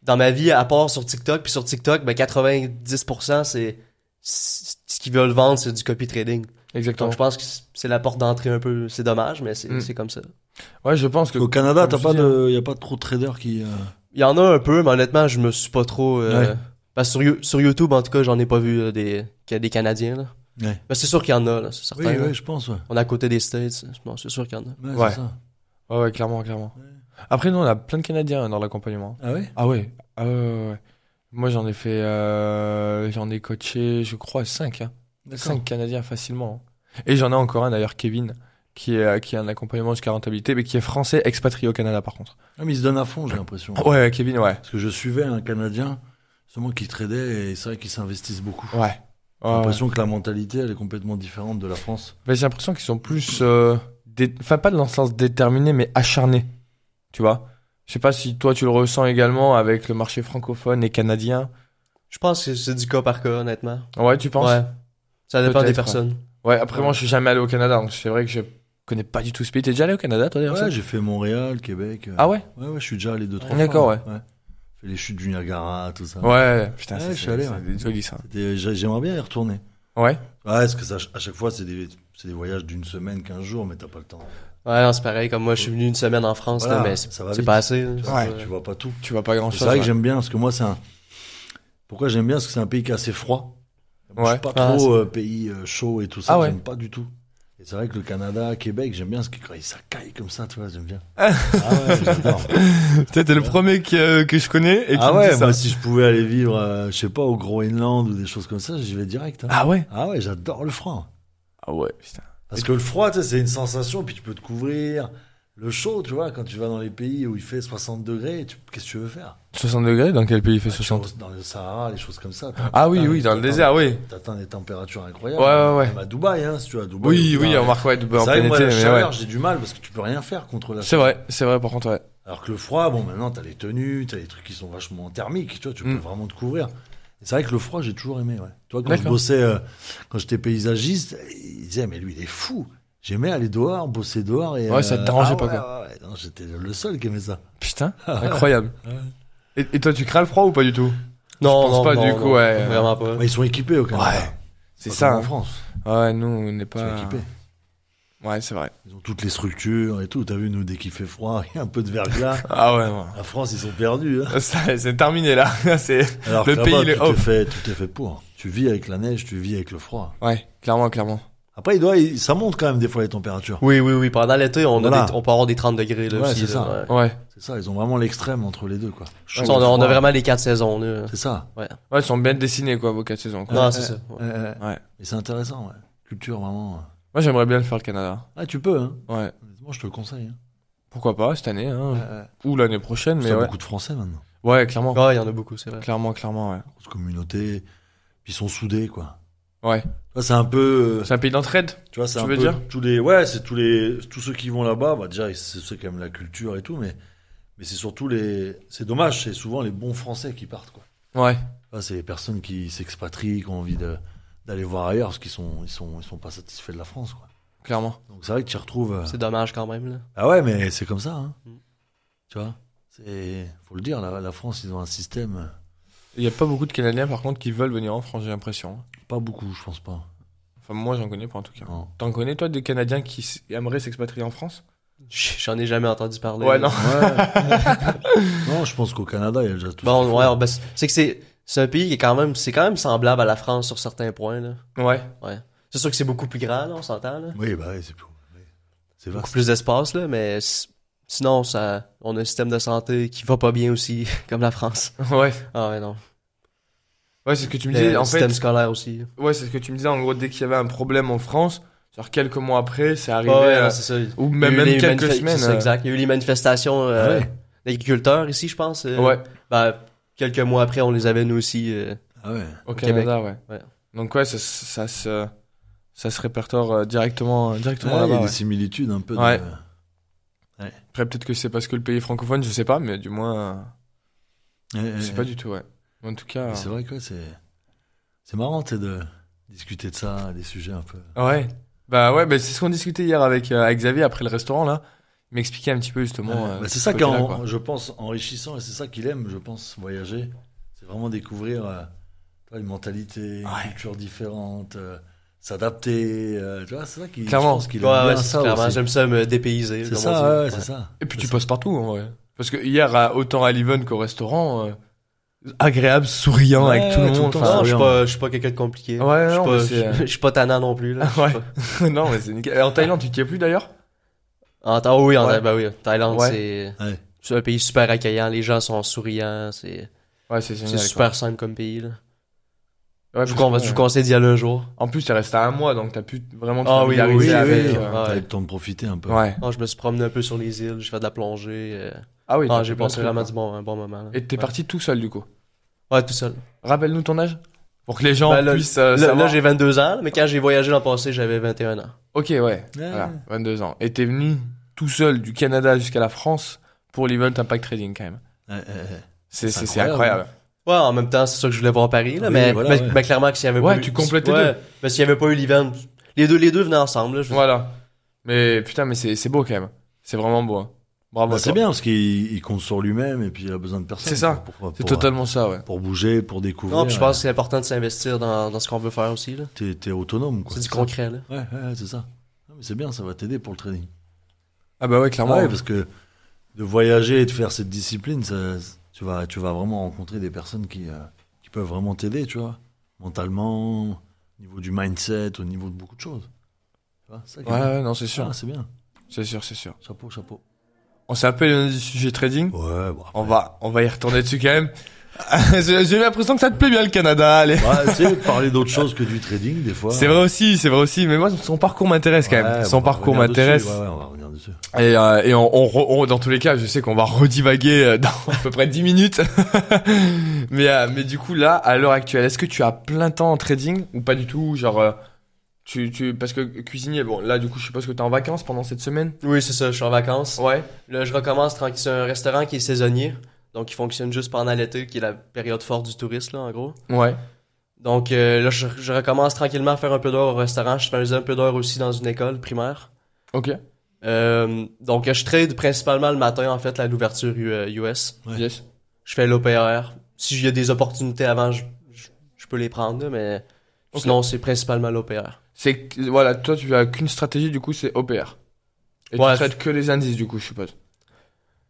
Speaker 2: Dans ma vie, à part sur TikTok, puis sur TikTok, ben 90%, c'est ce qu'ils veulent vendre, c'est du copy trading.
Speaker 1: Exactement.
Speaker 2: Donc je pense que c'est la porte d'entrée un peu. C'est dommage, mais
Speaker 1: Mm.
Speaker 2: c'est comme ça.
Speaker 1: Ouais, je pense que.
Speaker 3: Au Canada,
Speaker 1: comme
Speaker 3: t'as
Speaker 1: je
Speaker 3: pas
Speaker 1: dis,
Speaker 3: de, y a pas trop de traders qui.
Speaker 2: Il y en a un peu, mais honnêtement, je me suis pas trop.
Speaker 3: Ouais.
Speaker 2: Parce que sur YouTube, en tout cas, j'en ai pas vu qu'il y a des Canadiens. Là.
Speaker 3: Ouais.
Speaker 2: Mais c'est sûr qu'il y en a, là, c'est certain.
Speaker 3: Oui,
Speaker 2: là.
Speaker 3: oui, je pense, ouais.
Speaker 2: On est à côté des States. Bon, c'est sûr qu'il y en a.
Speaker 3: Ouais,
Speaker 1: Ouais.
Speaker 3: c'est ça.
Speaker 1: Ouais, clairement. Après, nous, on a plein de Canadiens dans l'accompagnement.
Speaker 3: Ah ouais?
Speaker 1: Ah ouais. Ouais. Moi, j'en ai fait, j'en ai coaché, je crois, 5, hein. 5 Canadiens facilement. Et j'en ai encore un, d'ailleurs, Kevin, qui a un accompagnement jusqu'à rentabilité, mais qui est français, expatrié au Canada, par contre.
Speaker 3: Ah, mais ils se donnent à fond, j'ai l'impression.
Speaker 1: Ouais, Kevin, ouais.
Speaker 3: Parce que je suivais un Canadien, seulement qui tradait, et c'est vrai qu'ils s'investissent beaucoup.
Speaker 1: Ouais.
Speaker 3: J'ai l'impression que la mentalité, elle est complètement différente de la France.
Speaker 1: Mais j'ai l'impression qu'ils sont plus, enfin, pas dans le sens déterminé, mais acharnés. Tu vois? Je sais pas si toi, tu le ressens également avec le marché francophone et canadien.
Speaker 2: Je pense que c'est du cas par cas, honnêtement.
Speaker 1: Ouais, tu penses?
Speaker 2: Ouais. Ça dépend des
Speaker 1: Peut-être,
Speaker 2: personnes.
Speaker 1: Ouais, après, moi, je suis jamais allé au Canada, donc c'est vrai que je connais pas du tout ce pays. T'es déjà allé au Canada, toi, d'ailleurs?
Speaker 3: Ouais,
Speaker 1: ça
Speaker 3: j'ai fait Montréal, Québec.
Speaker 1: Ah ouais?
Speaker 3: Ouais, je suis déjà allé 2-3
Speaker 1: D'accord,
Speaker 3: fois.
Speaker 1: ouais.
Speaker 3: Fait les chutes du Niagara, tout ça.
Speaker 1: Ouais, putain,
Speaker 3: Ouais,
Speaker 1: c'est
Speaker 3: je suis allé,
Speaker 1: c'est
Speaker 3: ouais.
Speaker 1: joli, ça.
Speaker 3: J'aimerais bien y retourner.
Speaker 1: Ouais.
Speaker 3: Ouais, parce que ça, à chaque fois, c'est des voyages d'une semaine, 15 jours, mais t'as pas le temps.
Speaker 2: Ouais, non, c'est pareil. Comme moi, je suis venu une semaine en France,
Speaker 3: Voilà,
Speaker 2: là, mais
Speaker 3: ça va
Speaker 2: c'est
Speaker 3: vite.
Speaker 2: pas assez. là.
Speaker 1: Ouais.
Speaker 3: Tu vois pas tout.
Speaker 1: Tu vois pas grand
Speaker 3: C'est
Speaker 1: chose.
Speaker 3: vrai que j'aime bien, parce que moi, pourquoi j'aime bien, parce que c'est un pays qui est assez froid. Je
Speaker 1: Ouais.
Speaker 3: suis pas
Speaker 2: Ah,
Speaker 3: trop pays chaud et tout ça,
Speaker 1: Ah ouais.
Speaker 3: j'aime pas du tout. Et c'est vrai que le Canada, Québec, j'aime bien, parce que quand ça caille comme ça, tu vois, j'aime bien. Ah ouais, j'adore.
Speaker 1: T'es le premier que je connais et qui
Speaker 3: Ah
Speaker 1: me
Speaker 3: ouais,
Speaker 1: dit ça.
Speaker 3: moi, si je pouvais aller vivre, je sais pas, au Groenland ou des choses comme ça, j'y vais direct. Hein.
Speaker 1: Ah ouais?
Speaker 3: Ah ouais, j'adore le froid.
Speaker 1: Ah ouais, putain.
Speaker 3: Parce que le froid, tu sais, c'est une sensation, puis tu peux te couvrir. Le chaud, tu vois, quand tu vas dans les pays où il fait 60 degrés, qu'est-ce que tu veux faire?
Speaker 1: 60 degrés? Dans quel pays il fait
Speaker 3: Bah,
Speaker 1: 60?
Speaker 3: Dans le Sahara, les choses comme ça.
Speaker 1: Ah oui, dans le désert, oui.
Speaker 3: T'atteins des températures incroyables.
Speaker 1: Ouais.
Speaker 3: Même à Dubaï, hein, si tu vas à Dubaï.
Speaker 1: Oui, on marque, ouais, en
Speaker 3: C'est vrai
Speaker 1: plein
Speaker 3: que moi,
Speaker 1: été,
Speaker 3: la
Speaker 1: mais
Speaker 3: chaleur,
Speaker 1: ouais.
Speaker 3: j'ai du mal parce que tu peux rien faire contre la
Speaker 1: C'est vrai, par contre, ouais.
Speaker 3: Alors que le froid, bon, maintenant, t'as les tenues, t'as les trucs qui sont vachement thermiques, tu vois, tu peux vraiment te couvrir. Et c'est vrai que le froid, j'ai toujours aimé, ouais. Tu vois, quand je
Speaker 1: D'accord.
Speaker 3: bossais, quand j'étais paysagiste, ils disaient, mais lui, il est fou. J'aimais aller dehors, bosser dehors et.
Speaker 1: Ouais, ça te dérangeait
Speaker 3: ah
Speaker 1: pas,
Speaker 3: ouais,
Speaker 1: quoi.
Speaker 3: ouais, non, j'étais le seul qui aimait ça.
Speaker 1: Putain, incroyable. Et toi, tu crains le froid ou pas du tout?
Speaker 2: Non,
Speaker 1: Je pense
Speaker 2: non,
Speaker 1: pas,
Speaker 2: non,
Speaker 1: du
Speaker 2: non,
Speaker 1: coup, ouais.
Speaker 2: Vraiment pas.
Speaker 3: Ouais, ils sont équipés au Canada.
Speaker 1: Ouais. C'est
Speaker 3: Pas
Speaker 1: ça.
Speaker 3: comme en
Speaker 1: hein.
Speaker 3: France.
Speaker 1: Ouais, nous, on n'est
Speaker 3: Ils
Speaker 1: pas.
Speaker 3: sont équipés.
Speaker 1: Ouais, c'est vrai.
Speaker 3: Ils ont toutes les structures et tout. T'as vu, nous, dès qu'il fait froid, il y a un peu de verglas.
Speaker 1: Ah ouais, ouais.
Speaker 3: La France, ils sont perdus. Hein.
Speaker 1: C'est terminé là. C'est
Speaker 3: Alors
Speaker 1: le
Speaker 3: que
Speaker 1: pays,
Speaker 3: là-bas,
Speaker 1: il est
Speaker 3: tout est
Speaker 1: off.
Speaker 3: fait pour. Tu vis avec la neige, tu vis avec le froid.
Speaker 1: Ouais, clairement.
Speaker 3: Après, ça monte quand même des fois les températures.
Speaker 2: Oui. Pendant l'été,
Speaker 3: Voilà.
Speaker 2: on peut avoir des 30 degrés, là,
Speaker 3: Ouais,
Speaker 2: aussi.
Speaker 3: c'est
Speaker 2: là,
Speaker 3: ça.
Speaker 2: ouais.
Speaker 1: Ouais.
Speaker 3: C'est ça, ils ont vraiment l'extrême entre les deux, quoi. Chaud,
Speaker 2: On a
Speaker 3: froid.
Speaker 2: vraiment les 4 saisons, là.
Speaker 3: C'est ça.
Speaker 1: Ouais, ils sont bien dessinés, quoi, vos 4 saisons, quoi.
Speaker 2: Non, c'est ça. Ouais.
Speaker 1: Ouais.
Speaker 3: Et c'est intéressant, ouais. Culture, vraiment.
Speaker 1: Moi, j'aimerais bien le faire, le Canada.
Speaker 3: Ah, tu peux, hein.
Speaker 1: Ouais.
Speaker 3: Honnêtement, je te le conseille. Hein.
Speaker 1: Pourquoi pas, cette année, hein.
Speaker 3: Ouais.
Speaker 1: Ou l'année prochaine, mais
Speaker 3: Il y a
Speaker 1: ouais.
Speaker 3: beaucoup de Français maintenant.
Speaker 1: Ouais, clairement.
Speaker 2: Ouais, il y en a beaucoup, c'est vrai.
Speaker 1: Clairement, ouais.
Speaker 3: Grosse communauté. Puis ils sont soudés, quoi.
Speaker 1: Ouais.
Speaker 3: Ça, c'est un peu.
Speaker 1: C'est un pays d'entraide.
Speaker 3: Tu vois, c'est
Speaker 1: Tu
Speaker 3: un
Speaker 1: veux
Speaker 3: peu
Speaker 1: dire
Speaker 3: c'est tous ceux qui vont là-bas. Bah, déjà, c'est quand même la culture et tout, mais c'est surtout c'est dommage, c'est souvent les bons Français qui partent, quoi.
Speaker 1: Ouais.
Speaker 3: Là, c'est les personnes qui s'expatrient, qui ont envie d'aller voir ailleurs parce qu'ils sont pas satisfaits de la France, quoi.
Speaker 1: Clairement.
Speaker 3: Donc c'est vrai que tu retrouves.
Speaker 2: C'est dommage quand même, là.
Speaker 3: Ah ouais, mais c'est comme ça, hein.
Speaker 2: Mm.
Speaker 3: Tu vois, faut le dire, la France, ils ont un système.
Speaker 1: Il y a pas beaucoup de Canadiens, par contre, qui veulent venir en France, j'ai l'impression.
Speaker 3: Pas beaucoup, je pense pas.
Speaker 1: Enfin, moi, j'en connais pas, en tout cas.
Speaker 3: Non.
Speaker 1: T'en connais, toi, des Canadiens qui aimeraient s'expatrier en France?
Speaker 2: J'en ai jamais entendu parler.
Speaker 1: Ouais,
Speaker 2: là.
Speaker 1: non.
Speaker 3: Ouais. Non, je pense qu'au Canada, il y a déjà tout.
Speaker 2: Bon, ouais, ben, c'est que c'est un pays qui est quand même semblable à la France sur certains points, là.
Speaker 1: Ouais.
Speaker 2: C'est sûr que c'est beaucoup plus grand, là, on s'entend, là.
Speaker 3: Oui, bah oui, c'est plus. Oui. C'est
Speaker 2: Beaucoup
Speaker 3: vaste.
Speaker 2: plus d'espace, là, mais sinon, on a un système de santé qui va pas bien aussi, comme la France.
Speaker 1: Ouais.
Speaker 2: Ah ouais, non.
Speaker 1: Ouais, c'est ce que tu me disais.
Speaker 2: Le
Speaker 1: En
Speaker 2: système
Speaker 1: fait,
Speaker 2: scolaire aussi.
Speaker 1: ouais, c'est ce que tu me disais. En gros, dès qu'il y avait un problème en France, genre quelques mois après, c'est arrivé.
Speaker 2: Ouais, non, c'est ça.
Speaker 1: Ou
Speaker 2: Il y a eu
Speaker 1: même
Speaker 2: les
Speaker 1: quelques
Speaker 2: c'est
Speaker 1: semaines.
Speaker 2: ça, exact. Il y a eu les manifestations
Speaker 3: Ouais.
Speaker 2: d'agriculteurs ici, je pense.
Speaker 1: Ouais.
Speaker 2: Ben, quelques mois après, on les avait nous aussi.
Speaker 3: Ah ouais.
Speaker 1: Au
Speaker 2: Québec.
Speaker 1: Canada, ouais.
Speaker 2: Ouais.
Speaker 1: Donc ouais, ça se répertoire directement
Speaker 3: Ouais, il y
Speaker 1: là-bas.
Speaker 3: a
Speaker 1: Ouais.
Speaker 3: des similitudes un peu.
Speaker 1: Ouais. Après, peut-être que c'est parce que le pays est francophone, je sais pas, mais du moins, je sais pas du tout, ouais. En tout cas.
Speaker 3: Mais c'est vrai que c'est marrant, tu sais, de discuter de ça, des sujets un peu.
Speaker 1: Ouais. Bah ouais, bah c'est ce qu'on discutait hier avec Xavier après le restaurant là. Il m'expliquait un petit peu justement.
Speaker 3: Bah, c'est ça
Speaker 1: ce
Speaker 3: qui est,
Speaker 1: côté-là, quoi.
Speaker 3: je pense, enrichissant et c'est ça qu'il aime, je pense, voyager. C'est vraiment découvrir tu vois, une mentalité, une
Speaker 1: Ouais.
Speaker 3: culture différente, s'adapter. Tu vois, c'est ça qui.
Speaker 1: Clairement.
Speaker 3: Je pense qu'il
Speaker 2: Ouais,
Speaker 3: aime
Speaker 2: ouais,
Speaker 3: bien
Speaker 2: c'est
Speaker 3: ça
Speaker 2: clairement.
Speaker 3: aussi.
Speaker 2: J'aime ça me dépayser.
Speaker 3: C'est
Speaker 2: comme
Speaker 3: ça,
Speaker 2: on dit.
Speaker 3: ouais,
Speaker 2: Ouais.
Speaker 3: c'est ça.
Speaker 1: Et puis
Speaker 3: C'est
Speaker 1: tu
Speaker 3: ça.
Speaker 1: passes partout, hein, ouais. Parce que hier, autant à l'Event qu'au restaurant, agréable, souriant
Speaker 3: Ouais,
Speaker 1: avec tout le
Speaker 3: tout le
Speaker 1: monde.
Speaker 3: temps,
Speaker 1: enfin,
Speaker 2: Non,
Speaker 3: souriant.
Speaker 2: je suis pas quelqu'un de compliqué.
Speaker 1: Ouais,
Speaker 2: je suis
Speaker 1: non,
Speaker 2: pas,
Speaker 1: mais c'est,
Speaker 2: je suis pas tannant non plus, là.
Speaker 1: Ouais.
Speaker 2: Je suis pas-
Speaker 1: non, mais c'est nickel. Et en Thaïlande, tu t'y es plus d'ailleurs?
Speaker 2: Oui,
Speaker 1: Ouais.
Speaker 2: oui, Thaïlande,
Speaker 1: Ouais.
Speaker 3: Ouais.
Speaker 2: c'est un pays super accueillant, les gens sont souriants, c'est
Speaker 1: Ouais, c'est génial.
Speaker 2: c'est super simple comme pays, là.
Speaker 1: quoi. Ouais,
Speaker 2: Je
Speaker 1: parce que,
Speaker 2: vous conseille d'y aller un jour.
Speaker 1: En plus, t'es resté un mois, donc t'as pu vraiment te
Speaker 2: Ah oui,
Speaker 1: familiariser
Speaker 2: oui,
Speaker 1: avec.
Speaker 2: oui.
Speaker 3: T'as
Speaker 2: Ouais.
Speaker 3: eu le temps de profiter un peu.
Speaker 1: Ouais.
Speaker 2: Non, je me suis promené un peu sur les îles, j'ai fait de la plongée.
Speaker 1: Ah oui, t'as
Speaker 2: J'ai
Speaker 1: fait plein de
Speaker 2: passé
Speaker 1: trucs,
Speaker 2: vraiment
Speaker 1: quoi.
Speaker 2: un bon moment. Là.
Speaker 1: Et t'es
Speaker 2: Ouais.
Speaker 1: parti tout seul du coup.
Speaker 2: Ouais, tout seul.
Speaker 1: Rappelle-nous ton âge. Pour que les gens
Speaker 2: Ben, là,
Speaker 1: puissent
Speaker 2: Là,
Speaker 1: savoir.
Speaker 2: j'ai 22 ans, mais quand j'ai voyagé l'an passé, j'avais 21 ans.
Speaker 1: Ok, ouais. Voilà, 22 ans. Et t'es venu tout seul du Canada jusqu'à la France pour l'Event Impact Trading quand même. C'est incroyable.
Speaker 2: Ouais, en même temps, c'est sûr que je voulais voir Paris, là,
Speaker 3: Oui,
Speaker 2: mais,
Speaker 3: voilà,
Speaker 2: mais,
Speaker 3: ouais.
Speaker 2: mais clairement que s'il y avait
Speaker 1: Ouais,
Speaker 2: pas eu...
Speaker 1: tu complètes les
Speaker 2: ouais,
Speaker 1: deux.
Speaker 2: mais s'il y avait pas eu l'event, les deux venaient ensemble, là.
Speaker 1: Voilà. Mais putain, mais c'est beau quand même. C'est vraiment beau. Hein. Bravo.
Speaker 3: Bah,
Speaker 1: à
Speaker 3: c'est
Speaker 1: toi.
Speaker 3: bien parce qu'il compte sur lui-même et puis il a besoin de personne.
Speaker 1: C'est ça. C'est totalement ça, ouais.
Speaker 3: Pour bouger, pour découvrir.
Speaker 2: Non, puis je pense que c'est important de s'investir dans ce qu'on veut faire aussi, là.
Speaker 3: T'es autonome, quoi.
Speaker 2: C'est du
Speaker 3: ça.
Speaker 2: concret, là.
Speaker 3: Ouais, c'est ça. Non, mais c'est bien, ça va t'aider pour le trading.
Speaker 1: Ah bah ouais, clairement.
Speaker 3: Ouais, parce que de voyager et de faire cette discipline, tu vas vraiment rencontrer des personnes qui peuvent vraiment t'aider, tu vois. Mentalement, au niveau du mindset, au niveau de beaucoup de choses. Tu vois, ça qui est
Speaker 1: Ouais,
Speaker 3: bien.
Speaker 1: ouais, non, c'est sûr.
Speaker 3: Ah, c'est bien.
Speaker 1: C'est sûr, c'est sûr.
Speaker 3: Chapeau.
Speaker 1: On s'est un peu éloigné du sujet trading.
Speaker 3: Ouais, bon.
Speaker 1: On va y retourner dessus quand même. J'ai l'impression que ça te plaît bien le Canada, allez.
Speaker 3: Ouais, tu sais, parler d'autre chose que du trading, des fois.
Speaker 1: C'est vrai aussi. Mais moi, son parcours m'intéresse quand même.
Speaker 3: Ouais,
Speaker 1: Son
Speaker 3: on va
Speaker 1: parcours
Speaker 3: revenir
Speaker 1: m'intéresse.
Speaker 3: dessus. Ouais, on va revenir dessus.
Speaker 1: Et dans tous les cas, je sais qu'on va redivaguer dans à peu près 10 minutes. mais du coup, là, à l'heure actuelle, est-ce que tu as plein temps en trading ou pas du tout? Genre, parce que cuisinier, bon, là, du coup, je suppose que t'es en vacances pendant cette semaine?
Speaker 2: Oui, c'est ça, je suis en vacances.
Speaker 1: Ouais.
Speaker 2: Là, je recommence tranquille. C'est un restaurant qui est saisonnier. Donc, il fonctionne juste pendant l'été, qui est la période forte du tourisme, là, en gros.
Speaker 1: Ouais.
Speaker 2: Donc, là, je recommence tranquillement à faire un peu d'heures au restaurant. Je fais un peu d'heures aussi dans une école primaire.
Speaker 1: Ok.
Speaker 2: Donc, je trade principalement le matin, en fait, à l'ouverture US.
Speaker 3: Ouais.
Speaker 1: Yes.
Speaker 2: Je fais l'OPR. Si y a des opportunités avant, je peux les prendre, là, mais
Speaker 1: Ok.
Speaker 2: sinon, c'est principalement l'OPR.
Speaker 1: Voilà, toi, tu as qu'une stratégie, du coup, c'est OPR. Et
Speaker 2: Ouais.
Speaker 1: tu traites que les indices, du coup, je suppose.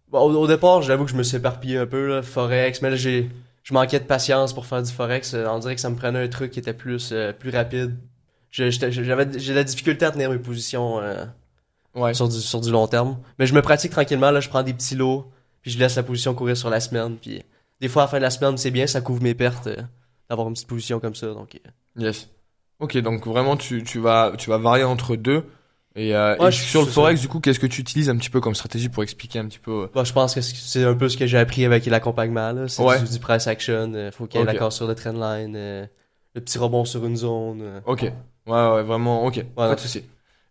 Speaker 2: Bon, au départ, j'avoue que je me suis éparpillé un peu, là, Forex, mais là, j'ai je manquais de patience pour faire du forex. On dirait que ça me prenait un truc qui était plus rapide. J'ai la difficulté à tenir mes positions sur du long terme. Mais je me pratique tranquillement. Là, je prends des petits lots, puis je laisse la position courir sur la semaine. Puis des fois, à la fin de la semaine, c'est bien, ça couvre mes pertes d'avoir une petite position comme ça. Donc,
Speaker 1: Yes. Ok, donc vraiment, tu vas varier entre deux. Et sur le
Speaker 2: c'est
Speaker 1: forex, du coup, qu'est-ce que tu utilises un petit peu comme stratégie pour expliquer un petit peu
Speaker 2: je pense que c'est un peu ce que j'ai appris avec l'accompagnement. Là. C'est du price action. Faut qu'il y ait la cassure de trendline, le petit rebond sur une zone.
Speaker 1: Ok. Ouais, vraiment, ok. Pas de souci.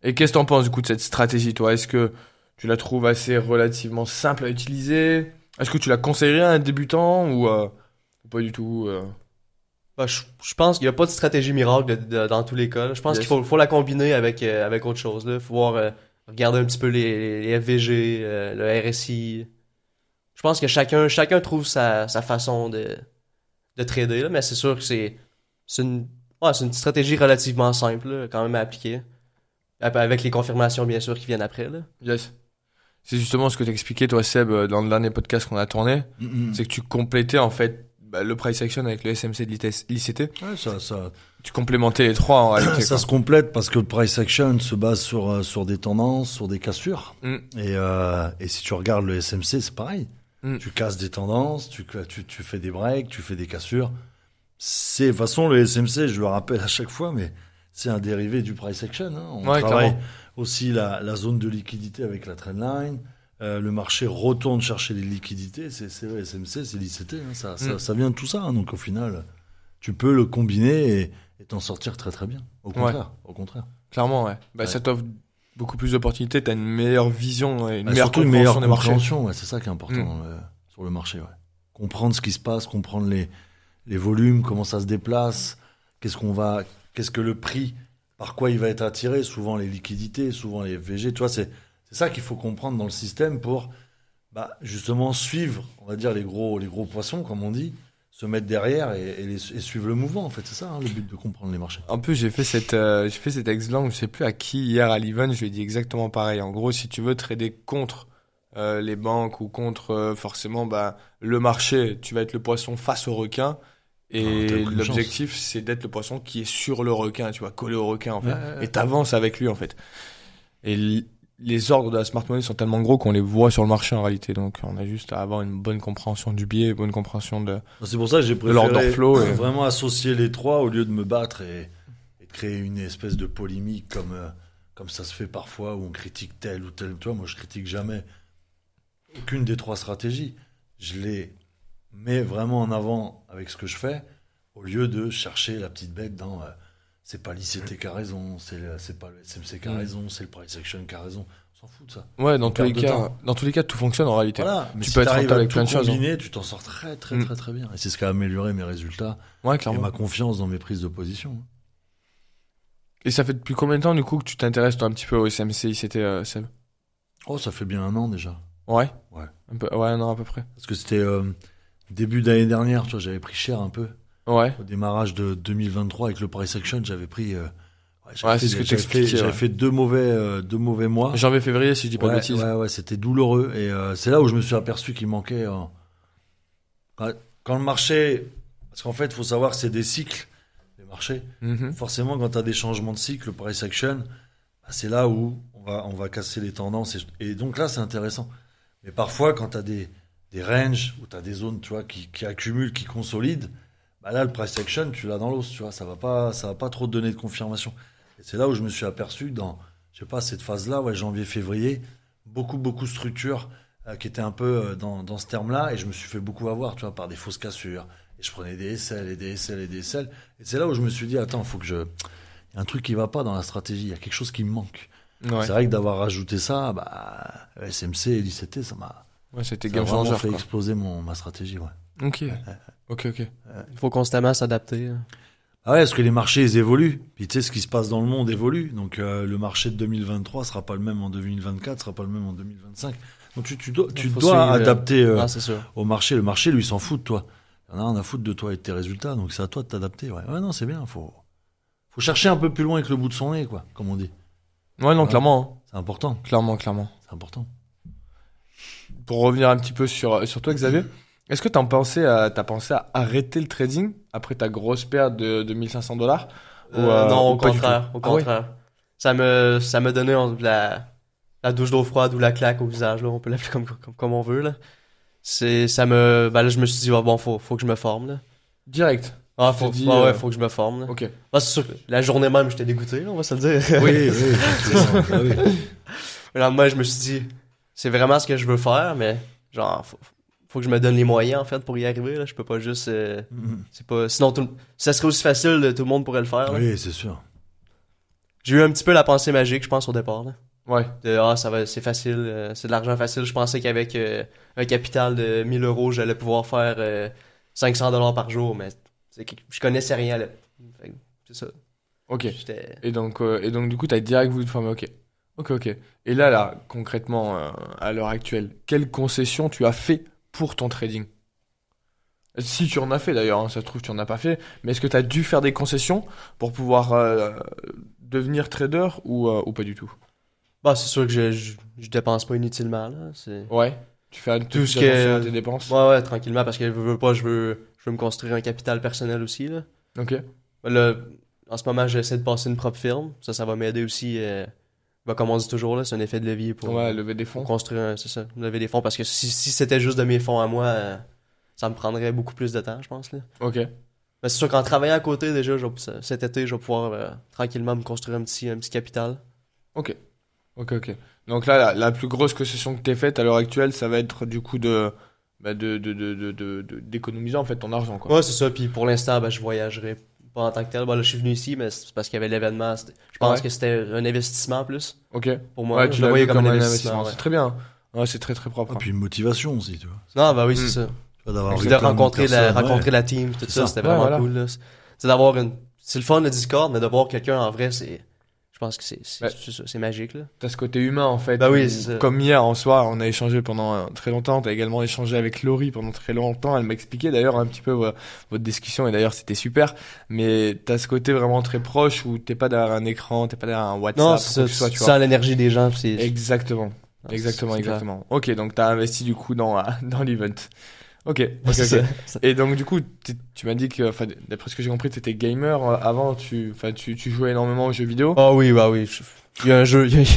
Speaker 1: Et qu'est-ce que t'en penses du coup de cette stratégie, toi? Est-ce que tu la trouves assez relativement simple à utiliser? Est-ce que tu la conseillerais à un débutant ou pas du tout
Speaker 2: Je pense qu'il n'y a pas de stratégie miracle dans tous les cas. Là. Je pense qu'il faut la combiner avec autre chose. Il faut voir, regarder un petit peu les FVG, le RSI. Je pense que chacun trouve sa façon de trader, là, mais c'est sûr que c'est une stratégie relativement simple, là, quand même à appliquer. Avec les confirmations, bien sûr, qui viennent après. Là.
Speaker 1: Yes. C'est justement ce que t'expliquais, toi, Seb, dans le dernier podcast qu'on a tourné. C'est que tu complétais, en fait, le price action avec le SMC de l'ICT.
Speaker 3: Ouais, ça.
Speaker 1: Tu complémentais les trois, en réalité.
Speaker 3: Ça se complète parce que le price action se base sur des tendances, sur des cassures. Et si tu regardes le SMC, c'est pareil. Tu casses des tendances, tu fais des breaks, tu fais des cassures. De toute façon, le SMC, je le rappelle à chaque fois, mais c'est un dérivé du price action. Hein. On travaille clairement. Aussi la zone de liquidité avec la trendline. Le marché retourne chercher les liquidités. C'est le SMC, c'est l'ICT. Hein. Ça vient de tout ça. Hein. Donc au final, tu peux le combiner et t'en sortir très très bien. Au contraire.
Speaker 1: Clairement, ouais.
Speaker 3: Ouais.
Speaker 1: Ça t'offre beaucoup plus d'opportunités. T'as une meilleure vision, une meilleure
Speaker 3: surtout une meilleure
Speaker 1: des marchés.
Speaker 3: compréhension. Ouais, c'est ça qui est important sur le marché. Ouais. Comprendre ce qui se passe, comprendre les volumes, comment ça se déplace, qu'est-ce que le prix, par quoi il va être attiré, souvent les liquidités, souvent les FVG, tu vois, c'est ça qu'il faut comprendre dans le système pour justement suivre, on va dire, les gros poissons, comme on dit, se mettre derrière et suivre le mouvement, en fait, c'est ça le but de comprendre les marchés.
Speaker 1: En plus, j'ai fait cet exemple, je sais plus à qui, hier à l'Even, je lui ai dit exactement pareil. En gros, si tu veux trader contre les banques ou contre forcément le marché, tu vas être le poisson face au requin. Et l'objectif, c'est d'être le poisson qui est sur le requin, tu vois, collé au requin, en fait. Et t'avances avec lui, en fait. Et les ordres de la smart money sont tellement gros qu'on les voit sur le marché, en réalité. Donc, on a juste à avoir une bonne compréhension du biais, une bonne compréhension
Speaker 3: c'est pour ça que j'ai préféré vraiment associer les trois au lieu de me battre et de créer une espèce de polémique comme ça se fait parfois où on critique tel ou tel. Tu vois, moi, je critique jamais aucune des trois stratégies. Je les mets vraiment en avant avec ce que je fais, au lieu de chercher la petite bête dans c'est pas l'ICT qui a raison, c'est pas le SMC qui a raison, c'est le price action qui a raison. On s'en fout de ça.
Speaker 1: Ouais, dans tous les cas, tout fonctionne en réalité.
Speaker 3: Voilà, mais
Speaker 1: tu
Speaker 3: si
Speaker 1: peux être
Speaker 3: t'arrives
Speaker 1: rentable
Speaker 3: à
Speaker 1: avec plein de
Speaker 3: tout
Speaker 1: choses.
Speaker 3: combiner, tu t'en sors très très très très bien. Et c'est ce qui a amélioré mes résultats et ma confiance dans mes prises de position.
Speaker 1: Et ça fait depuis combien de temps du coup que tu t'intéresses toi, un petit peu au SMC, ICT, Seb?
Speaker 3: Oh, ça fait bien 1 an déjà.
Speaker 1: Ouais.
Speaker 3: Ouais.
Speaker 1: Ouais, 1 an à peu près.
Speaker 3: Parce que c'était début d'année dernière, tu vois, j'avais pris cher un peu.
Speaker 1: Ouais.
Speaker 3: Au démarrage de 2023 avec le price action, j'avais pris.
Speaker 1: C'est ce que t'expliquais.
Speaker 3: J'avais fait deux mauvais mois.
Speaker 1: Janvier, février, si je dis pas de bêtises.
Speaker 3: Ouais, c'était douloureux. Et c'est là où je me suis aperçu qu'il manquait. Quand le marché. Parce qu'en fait, il faut savoir que c'est des cycles, les marchés. Forcément, quand tu as des changements de cycle, le price action, c'est là où on va casser les tendances. Et donc là, c'est intéressant. Mais parfois, quand tu as des ranges, où tu as des zones tu vois, qui accumulent, qui consolident, là, le price action, tu l'as dans l'os. Tu vois, ça va pas trop te donner de confirmation. Et c'est là où je me suis aperçu dans, je sais pas, cette phase-là, janvier-février, beaucoup de structures qui étaient un peu dans ce terme-là, et je me suis fait beaucoup avoir, tu vois, par des fausses cassures. Et je prenais des SL et des SL et des SL. Et c'est là où je me suis dit, attends, il y a un truc qui va pas dans la stratégie, il y a quelque chose qui me manque. Ouais. C'est vrai que d'avoir rajouté ça, SMC et l'ICT, ça m'a
Speaker 1: c'était
Speaker 3: vraiment fait exploser ma stratégie. Ouais.
Speaker 1: Ok.
Speaker 2: Il faut constamment s'adapter.
Speaker 3: Ah ouais, parce que les marchés, ils évoluent. Puis tu sais, ce qui se passe dans le monde évolue. Donc le marché de 2023 sera pas le même en 2024, sera pas le même en 2025. Donc tu dois adapter au marché. Le marché, lui, s'en fout de toi. Il en a rien à foutre de toi et de tes résultats. Donc c'est à toi de t'adapter. Ouais, non, c'est bien. Faut chercher un peu plus loin avec le bout de son nez, quoi, comme on dit.
Speaker 1: Ouais, non, clairement.
Speaker 3: C'est important.
Speaker 1: Clairement.
Speaker 3: C'est important.
Speaker 1: Pour revenir un petit peu sur toi, Xavier, Est-ce que t'as pensé à arrêter le trading après ta grosse perte de $1 500
Speaker 2: Non, au
Speaker 1: ou pas du
Speaker 2: contraire,
Speaker 1: tout?
Speaker 2: au
Speaker 1: Ah ouais?
Speaker 2: contraire. Ça me donnait la douche d'eau froide ou la claque au visage, là. On peut l'appeler comme on veut, là. Ben là, je me suis dit, bon, faut que je me forme, là.
Speaker 1: Direct.
Speaker 2: Ah,
Speaker 1: Tu t'es dit,
Speaker 2: faut que je me forme, là.
Speaker 1: Ok.
Speaker 2: Ah, c'est sûr que la journée même, j'étais dégoûté, là, on va se le dire.
Speaker 3: Oui, effectivement. Ah oui.
Speaker 2: Le lendemain, je me suis dit, c'est vraiment ce que je veux faire, mais genre, faut que je me donne les moyens, en fait, pour y arriver, là. Je peux pas juste, c'est pas, sinon, ça serait aussi facile, tout le monde pourrait le faire, là.
Speaker 3: Oui, c'est sûr.
Speaker 2: J'ai eu un petit peu la pensée magique, je pense, au départ, là.
Speaker 1: Ouais.
Speaker 2: C'est facile, c'est de l'argent facile. Je pensais qu'avec un capital de 1 000 €, j'allais pouvoir faire $500 par jour, mais je connaissais rien, là. Fait que c'est ça.
Speaker 1: Ok.
Speaker 2: J'étais...
Speaker 1: Et donc, du coup, t'as direct voulu te former. Ok. Ok. Et là, concrètement, à l'heure actuelle, quelles concessions tu as fait pour ton trading? Si tu en as fait d'ailleurs, hein, ça se trouve tu en as pas fait, mais est-ce que tu as dû faire des concessions pour pouvoir devenir trader ou pas du tout?
Speaker 2: Bah, c'est sûr que je dépense pas inutilement, là.
Speaker 1: Ouais. Tu fais
Speaker 2: Tout ce
Speaker 1: attention à
Speaker 2: que...
Speaker 1: tes dépenses?
Speaker 2: Ouais, tranquillement, parce que je veux me construire un capital personnel aussi, là.
Speaker 1: Ok.
Speaker 2: Là, en ce moment, j'essaie de passer une propre firme. Ça va m'aider aussi. Comme on dit toujours, là, c'est un effet de levier pour
Speaker 1: Lever des fonds.
Speaker 2: construire, c'est ça, lever des fonds. Parce que si c'était juste de mes fonds à moi, ça me prendrait beaucoup plus de temps, je pense, là.
Speaker 1: Ok.
Speaker 2: Mais c'est sûr qu'en travaillant à côté, déjà, cet été, je vais pouvoir tranquillement me construire un petit capital.
Speaker 1: Ok. Donc là, la plus grosse concession que t'aies faite à l'heure actuelle, ça va être du coup d'économiser en fait ton argent, quoi.
Speaker 2: Ouais, c'est ça. Puis pour l'instant, je voyagerai pas en tant que tel. Là, je suis venu ici, mais c'est parce qu'il y avait l'événement. Je pense que c'était un investissement en plus.
Speaker 1: Ok.
Speaker 2: Pour moi,
Speaker 1: Ouais,
Speaker 2: là,
Speaker 1: tu
Speaker 2: je
Speaker 1: l'as
Speaker 2: le voyais
Speaker 1: vu
Speaker 2: comme un
Speaker 1: un
Speaker 2: investissement. Ouais.
Speaker 1: C'est très bien. Ouais, c'est très très propre.
Speaker 3: Et puis une motivation aussi, tu vois.
Speaker 2: Non, bah oui, c'est ça.
Speaker 3: Tu vois, d'avoir
Speaker 2: Puis
Speaker 3: vu
Speaker 2: de
Speaker 3: plein
Speaker 2: rencontrer
Speaker 3: personnes,
Speaker 2: la team, tout
Speaker 3: C'est
Speaker 2: ça,
Speaker 3: ça.
Speaker 2: c'était
Speaker 1: Ouais,
Speaker 2: vraiment
Speaker 1: voilà.
Speaker 2: cool, là. C'est d'avoir c'est le fun, le Discord, mais de voir quelqu'un en vrai, je pense que c'est ça, c'est magique, là.
Speaker 1: T'as ce côté humain en fait.
Speaker 2: Bah oui,
Speaker 1: où-
Speaker 2: c'est ça.
Speaker 1: Comme hier en soir, on a échangé pendant très longtemps. T'as également échangé avec Laurie pendant très longtemps. Elle m'a expliqué d'ailleurs un petit peu votre discussion et d'ailleurs c'était super. Mais t'as ce côté vraiment très proche où t'es pas derrière un écran, t'es pas derrière un WhatsApp,
Speaker 2: Non,
Speaker 1: ou quoi
Speaker 2: c'est
Speaker 1: que ce soit, tu
Speaker 2: ça,
Speaker 1: vois.
Speaker 2: sens l'énergie des gens, puis c'est...
Speaker 1: Exactement.
Speaker 2: c'est
Speaker 1: Exactement.
Speaker 2: clair.
Speaker 1: Ok, donc t'as investi du coup dans l'event. Ok.
Speaker 2: C'est
Speaker 1: Ok.
Speaker 2: ça.
Speaker 1: Et donc du coup, tu m'as dit que, enfin, d'après ce que j'ai compris, t'étais gamer avant. Tu jouais énormément aux jeux vidéo.
Speaker 2: Ah oui, bah oui. Il y a un jeu, il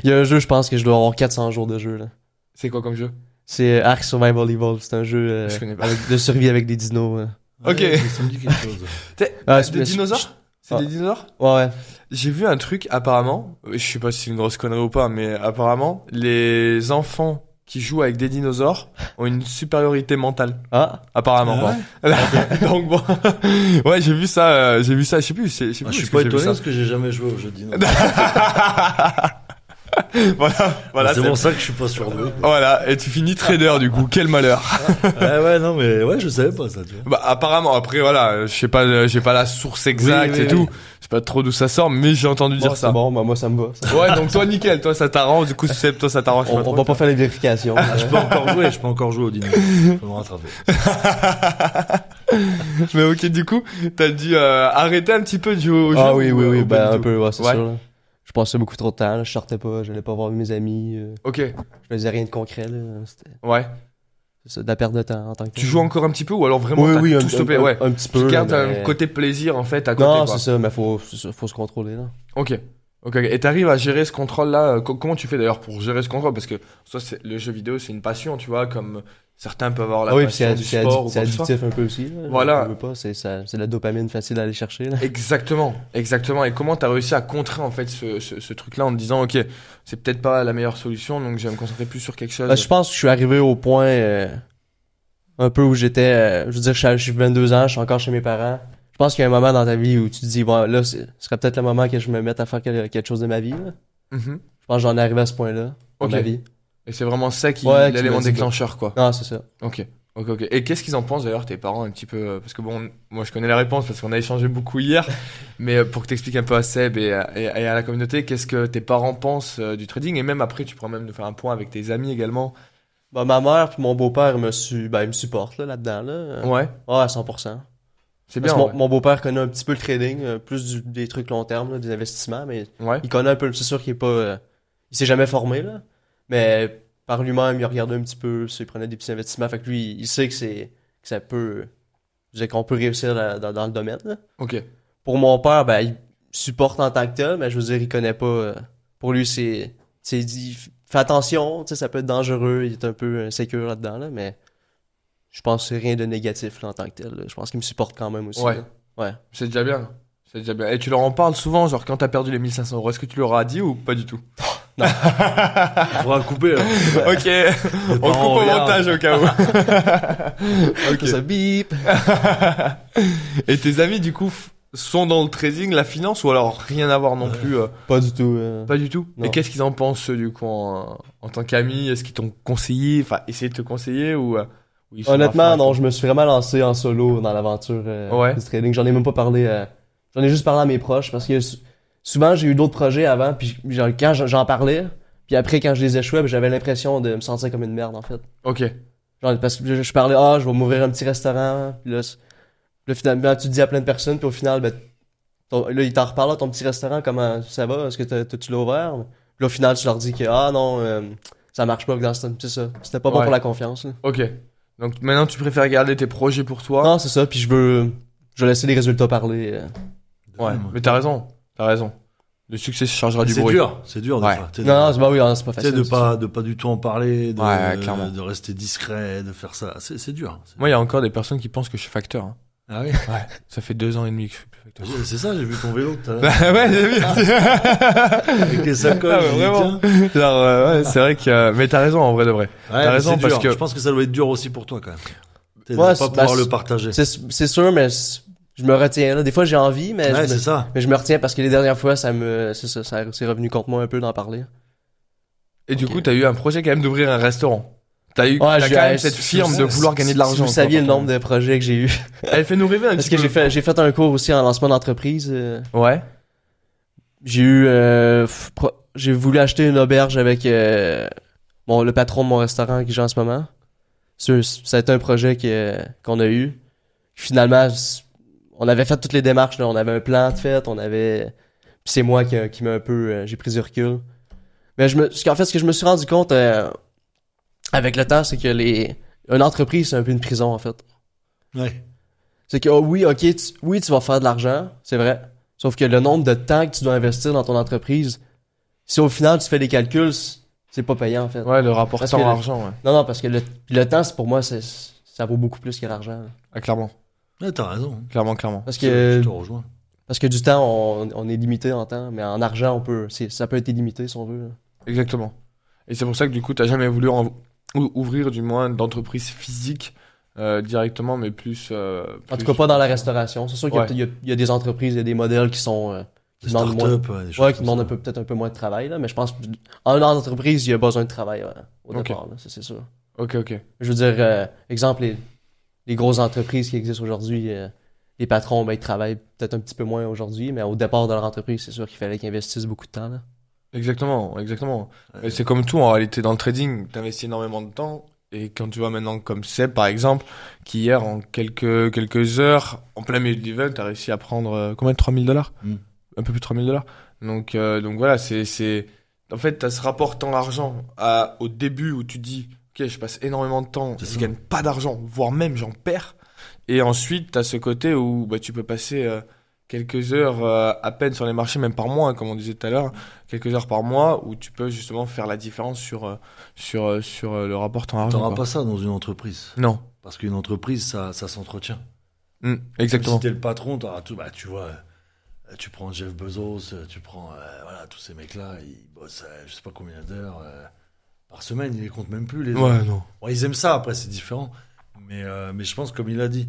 Speaker 2: y a un jeu, je pense que je dois avoir 400 jours de jeu, là.
Speaker 1: C'est quoi comme jeu?
Speaker 2: C'est Ark Survival Evolved, c'est un jeu
Speaker 1: Je connais pas.
Speaker 2: de survie avec des dinos.
Speaker 3: Ouais,
Speaker 1: Ok.
Speaker 3: Ça me dit quelque chose.
Speaker 1: Des dinosaures? C'est
Speaker 2: Ah.
Speaker 1: des dinosaures?
Speaker 2: Ouais.
Speaker 1: J'ai vu un truc, apparemment, je sais pas si c'est une grosse connerie ou pas, mais apparemment, les enfants qui jouent avec des dinosaures ont une supériorité mentale.
Speaker 2: Ah.
Speaker 1: Apparemment.
Speaker 3: Ah
Speaker 1: Donc bon, ouais, j'ai vu ça, je sais plus, je sais
Speaker 3: Ah,
Speaker 1: plus
Speaker 3: je
Speaker 1: où
Speaker 3: suis
Speaker 1: est-ce
Speaker 3: pas
Speaker 1: que j'ai vu
Speaker 3: étonné
Speaker 1: ça.
Speaker 3: parce que j'ai jamais joué au jeu de dinosaures.
Speaker 1: Voilà,
Speaker 3: c'est pour ça que je suis pas surdoué. quoi.
Speaker 1: Voilà, et tu finis trader du coup, quel malheur.
Speaker 3: Ouais, non, mais ouais, je savais pas ça, tu vois.
Speaker 1: Bah apparemment, après voilà, je sais pas, j'ai pas la source exacte
Speaker 2: Oui,
Speaker 1: et tout, je sais pas trop d'où ça sort, mais j'ai entendu dire ça.
Speaker 2: Bon, bah moi ça me va. Ça.
Speaker 1: Ouais, donc toi nickel, toi ça t'arrange, du coup Seb, toi ça t'arrange
Speaker 2: On
Speaker 1: pas trop.
Speaker 2: va pas faire les vérifications.
Speaker 3: Ah, je peux encore jouer au dinosaure. Je peux me rattraper.
Speaker 1: Mais ok, du coup, t'as dû arrêter un petit peu de jouer au jeu.
Speaker 2: Ah oui,
Speaker 1: ou pas du
Speaker 2: un
Speaker 1: tout?
Speaker 2: peu, ouais, c'est
Speaker 1: Ouais.
Speaker 2: sûr. Là. Je passais beaucoup trop de temps, là. Je sortais pas, j'allais pas voir mes amis,
Speaker 1: Ok,
Speaker 2: je faisais rien de concret, là. C'était
Speaker 1: ouais.
Speaker 2: c'est ça, de la perte de temps en tant que
Speaker 1: Tu
Speaker 2: tel.
Speaker 1: joues encore un petit peu ou alors vraiment
Speaker 2: Oui,
Speaker 1: t'as
Speaker 2: oui,
Speaker 1: tout stoppé? Ouais.
Speaker 2: un petit
Speaker 1: Tu
Speaker 2: peu.
Speaker 1: gardes
Speaker 2: là,
Speaker 1: un
Speaker 2: mais-
Speaker 1: côté plaisir en fait à côté,
Speaker 2: Non,
Speaker 1: quoi.
Speaker 2: c'est ça, mais faut se contrôler, là.
Speaker 1: Ok. Et t'arrives à gérer ce contrôle-là. Comment tu fais d'ailleurs pour gérer ce contrôle? Parce que soit le jeu vidéo c'est une passion, tu vois, comme certains peuvent avoir la
Speaker 2: Ah oui, puis
Speaker 1: passion du sport ou
Speaker 2: c'est
Speaker 1: quoi que ce soit.
Speaker 2: addictif un peu aussi, là.
Speaker 1: Voilà.
Speaker 2: Je veux pas, c'est de la dopamine facile à aller chercher, là.
Speaker 1: Exactement. Et comment t'as réussi à contrer en fait ce truc-là en te disant ok, c'est peut-être pas la meilleure solution, donc je vais me concentrer plus sur quelque chose.
Speaker 2: Je pense que je suis arrivé au point un peu où j'étais, je veux dire, je suis 22 ans, je suis encore chez mes parents. Je pense qu'il y a un moment dans ta vie où tu te dis, bon, là, ce serait peut-être le moment que je me mette à faire quelque chose de ma vie, là.
Speaker 1: Mhm.
Speaker 2: Je pense que j'en ai arrivé à ce point-là, dans
Speaker 1: Ok.
Speaker 2: ma vie.
Speaker 1: Et c'est vraiment ça qui
Speaker 2: Ouais, qui
Speaker 1: l'élément
Speaker 2: m'a dit,
Speaker 1: déclencheur, quoi.
Speaker 2: Non, c'est ça.
Speaker 1: Ok. Et qu'est-ce qu'ils en pensent d'ailleurs, tes parents, un petit peu parce que bon, moi je connais la réponse parce qu'on a échangé beaucoup hier, mais pour que t'expliques un peu à Seb et à la communauté, qu'est-ce que tes parents pensent du trading et même après, tu pourras même nous faire un point avec tes amis également.
Speaker 2: Bah, ma mère puis mon beau-père, ils me supportent, là, là-dedans, là.
Speaker 1: Ouais,
Speaker 2: Ouais, à 100%.
Speaker 1: c'est
Speaker 2: Parce
Speaker 1: bien.
Speaker 2: que mon beau-père connaît un petit peu le trading, plus des trucs long terme, là, des investissements, mais
Speaker 1: Ouais.
Speaker 2: il connaît un peu, c'est sûr qu'il est pas, il s'est jamais formé, là. Mais par lui-même, il regardait un petit peu, il prenait des petits investissements. Fait que lui, il sait que ça peut, je veux dire qu'on peut réussir dans le domaine, là.
Speaker 1: Ok.
Speaker 2: Pour mon père, ben, il supporte en tant que tel, mais je veux dire, il connaît pas, pour lui, c'est dit, fais attention, tu sais, ça peut être dangereux, il est un peu insécure là-dedans, là, mais je pense que c'est rien de négatif, là, en tant que tel, là. Je pense qu'il me supporte quand même aussi,
Speaker 1: Ouais.
Speaker 2: là. Ouais.
Speaker 1: C'est déjà bien. C'est déjà bien. Et tu leur en parles souvent, genre quand t'as perdu les 1 500 €, est-ce que tu leur as dit ou pas du tout?
Speaker 3: Il faudra le couper. Là.
Speaker 1: Ok. On
Speaker 3: parents
Speaker 1: coupe au
Speaker 3: regardent.
Speaker 1: montage au cas où. Ok.
Speaker 2: Ça bip!
Speaker 1: Et tes amis, du coup, sont dans le trading, la finance, ou alors rien à voir non plus?
Speaker 2: Pas du tout.
Speaker 1: Pas du tout.
Speaker 2: Non.
Speaker 1: Et qu'est-ce qu'ils en pensent, du coup, en tant qu'amis? Est-ce qu'ils t'ont conseillé, enfin, essayé de te conseiller ou ils sont à
Speaker 2: Honnêtement,
Speaker 1: fond
Speaker 2: non,
Speaker 1: avec
Speaker 2: je me suis vraiment lancé en solo dans l'aventure
Speaker 1: Ouais.
Speaker 2: du trading. J'en ai même pas parlé. J'en ai juste parlé à mes proches parce que souvent j'ai eu d'autres projets avant, puis quand j'en parlais, puis après quand je les échouais, ben, j'avais l'impression de me sentir comme une merde en fait.
Speaker 1: toi? Ok.
Speaker 2: Genre, parce que je parlais, je vais m'ouvrir un petit restaurant, puis là, finalement tu le dis à plein de personnes, puis au final, ben, là ils t'en reparlent, ton petit restaurant, comment ça va, est-ce que tu l'as ouvert? Puis là au final tu leur dis que non, ça marche pas dans c'est ça. C'était pas bon
Speaker 1: Ouais.
Speaker 2: pour la confiance. Là.
Speaker 1: Ok. Donc maintenant, tu préfères garder tes projets pour toi?
Speaker 2: Non, c'est ça, puis je veux laisser les résultats parler.
Speaker 1: Ouais. Mais t'as raison. T'as raison. Le succès se chargera du
Speaker 3: C'est
Speaker 1: bruit.
Speaker 3: c'est dur des
Speaker 1: Ouais.
Speaker 3: fois.
Speaker 2: Non, c'est c'est pas
Speaker 3: Tu sais,
Speaker 2: facile.
Speaker 3: de pas du tout en parler,
Speaker 1: Ouais, clairement.
Speaker 3: de rester discret, de faire ça. C'est dur.
Speaker 1: Moi, il y a encore des personnes qui pensent que je suis facteur. Hein.
Speaker 3: Ah oui.
Speaker 1: Ouais. Ça fait 2 ans et demi que je suis plus facteur.
Speaker 3: C'est ça, j'ai vu ton vélo tout à l'heure.
Speaker 1: Bah ouais, j'ai vu.
Speaker 3: Avec les sacoches.
Speaker 1: Ah ouais,
Speaker 3: j'ai dit,
Speaker 1: vraiment.
Speaker 3: tiens.
Speaker 1: Genre, ouais, c'est vrai que. Mais t'as raison, en vrai de vrai.
Speaker 3: Ouais,
Speaker 1: T'as
Speaker 3: mais
Speaker 1: raison,
Speaker 3: c'est dur.
Speaker 1: parce que-
Speaker 3: Je pense que ça doit être dur aussi pour toi quand même. De
Speaker 2: Ouais,
Speaker 3: pas
Speaker 2: c'est-
Speaker 3: pouvoir
Speaker 2: bah,
Speaker 3: le partager.
Speaker 2: C'est sûr, mais je me retiens là. Des fois, j'ai envie, mais
Speaker 3: Ouais, c'est ça.
Speaker 2: mais je me retiens parce que les dernières fois, c'est revenu contre moi un peu d'en parler.
Speaker 1: Et du
Speaker 3: Ok.
Speaker 1: coup, t'as eu un projet quand même d'ouvrir un restaurant. T'as quand même cette firme de vouloir gagner de l'argent.
Speaker 2: Si vous saviez le nombre de projets que j'ai eu.
Speaker 1: Elle fait nous rêver un
Speaker 2: Parce
Speaker 1: petit
Speaker 2: que
Speaker 1: peu.
Speaker 2: j'ai fait un cours aussi en lancement d'entreprise.
Speaker 1: Ouais.
Speaker 2: J'ai eu, j'ai voulu acheter une auberge avec le patron de mon restaurant qui j'ai en ce moment. Ça a été un projet qu'on a eu. Finalement, on avait fait toutes les démarches, là. On avait un plan de fait, puis c'est moi qui m'a un peu, j'ai pris du recul. Mais ce que je me suis rendu compte avec le temps, c'est que une entreprise, c'est un peu une prison, en fait.
Speaker 3: Ouais.
Speaker 2: C'est que, oui, tu vas faire de l'argent, c'est vrai. Sauf que le nombre de temps que tu dois investir dans ton entreprise, si au final tu fais des calculs, c'est pas payant, en fait.
Speaker 1: Ouais, le rapport
Speaker 2: Parce que
Speaker 1: temps-argent, ouais.
Speaker 2: Non, parce que le temps, pour moi, ça vaut beaucoup plus que l'argent. Là.
Speaker 1: Ah, clairement.
Speaker 3: Ouais, t'as raison.
Speaker 1: Clairement, clairement.
Speaker 2: Parce
Speaker 3: Je
Speaker 2: que,
Speaker 3: te rejoins.
Speaker 2: du temps, on est limité en temps, mais en argent, ça peut être illimité si on veut. Là.
Speaker 1: Exactement. Et c'est pour ça que du coup, t'as jamais voulu ouvrir du moins d'entreprise physique directement, mais plus.
Speaker 2: En tout cas, pas dans la restauration. C'est sûr qu'il
Speaker 1: Ouais.
Speaker 2: y a des entreprises, il y a des modèles qui sont qui
Speaker 3: Des
Speaker 2: demandent moins,
Speaker 3: startups, ouais, des choses
Speaker 2: ouais, qui
Speaker 3: comme
Speaker 2: demandent
Speaker 3: ça.
Speaker 2: peut-être un peu moins de travail là, mais je pense en entreprise, il y a besoin de travail au
Speaker 1: Ok.
Speaker 2: départ, là, ça, c'est sûr.
Speaker 1: Ok, ok.
Speaker 2: Je veux dire, exemple, les grosses entreprises qui existent aujourd'hui, les patrons, ben, ils travaillent peut-être un petit peu moins aujourd'hui, mais au départ de leur entreprise, c'est sûr qu'il fallait qu'ils investissent beaucoup de temps. Là.
Speaker 1: Exactement, exactement. Et c'est comme tout en réalité dans le trading, t'investis énormément de temps. Et quand tu vois maintenant comme Seb par exemple, qui hier en quelques heures, en plein milieu de l'event, a réussi à prendre combien de 3 000 $? Un peu plus de 3 000 $. Donc voilà, c'est en fait t'as ce rapport temps-argent au début où tu dis ok, je passe énormément de temps,
Speaker 3: C'est
Speaker 1: je
Speaker 3: ça.
Speaker 1: gagne pas d'argent, voire même j'en perds. Et ensuite t'as ce côté où bah tu peux passer quelques heures à peine sur les marchés, même par mois, comme on disait tout à l'heure, quelques heures par mois où tu peux justement faire la différence sur le rapport temps-argent.
Speaker 3: T'auras
Speaker 1: quoi.
Speaker 3: pas ça dans une entreprise.
Speaker 1: Non.
Speaker 3: Parce qu'une entreprise, ça s'entretient.
Speaker 1: Exactement.
Speaker 3: Si t'es le patron, t'auras tout, bah, tu vois, tu prends Jeff Bezos, tu prends, voilà, tous ces mecs-là, ils bossent, je sais pas combien d'heures, par semaine, ils les comptent même plus, les heures.
Speaker 1: Ouais, non.
Speaker 3: Bon, ils aiment ça, après, c'est différent. Mais je pense, comme il a dit,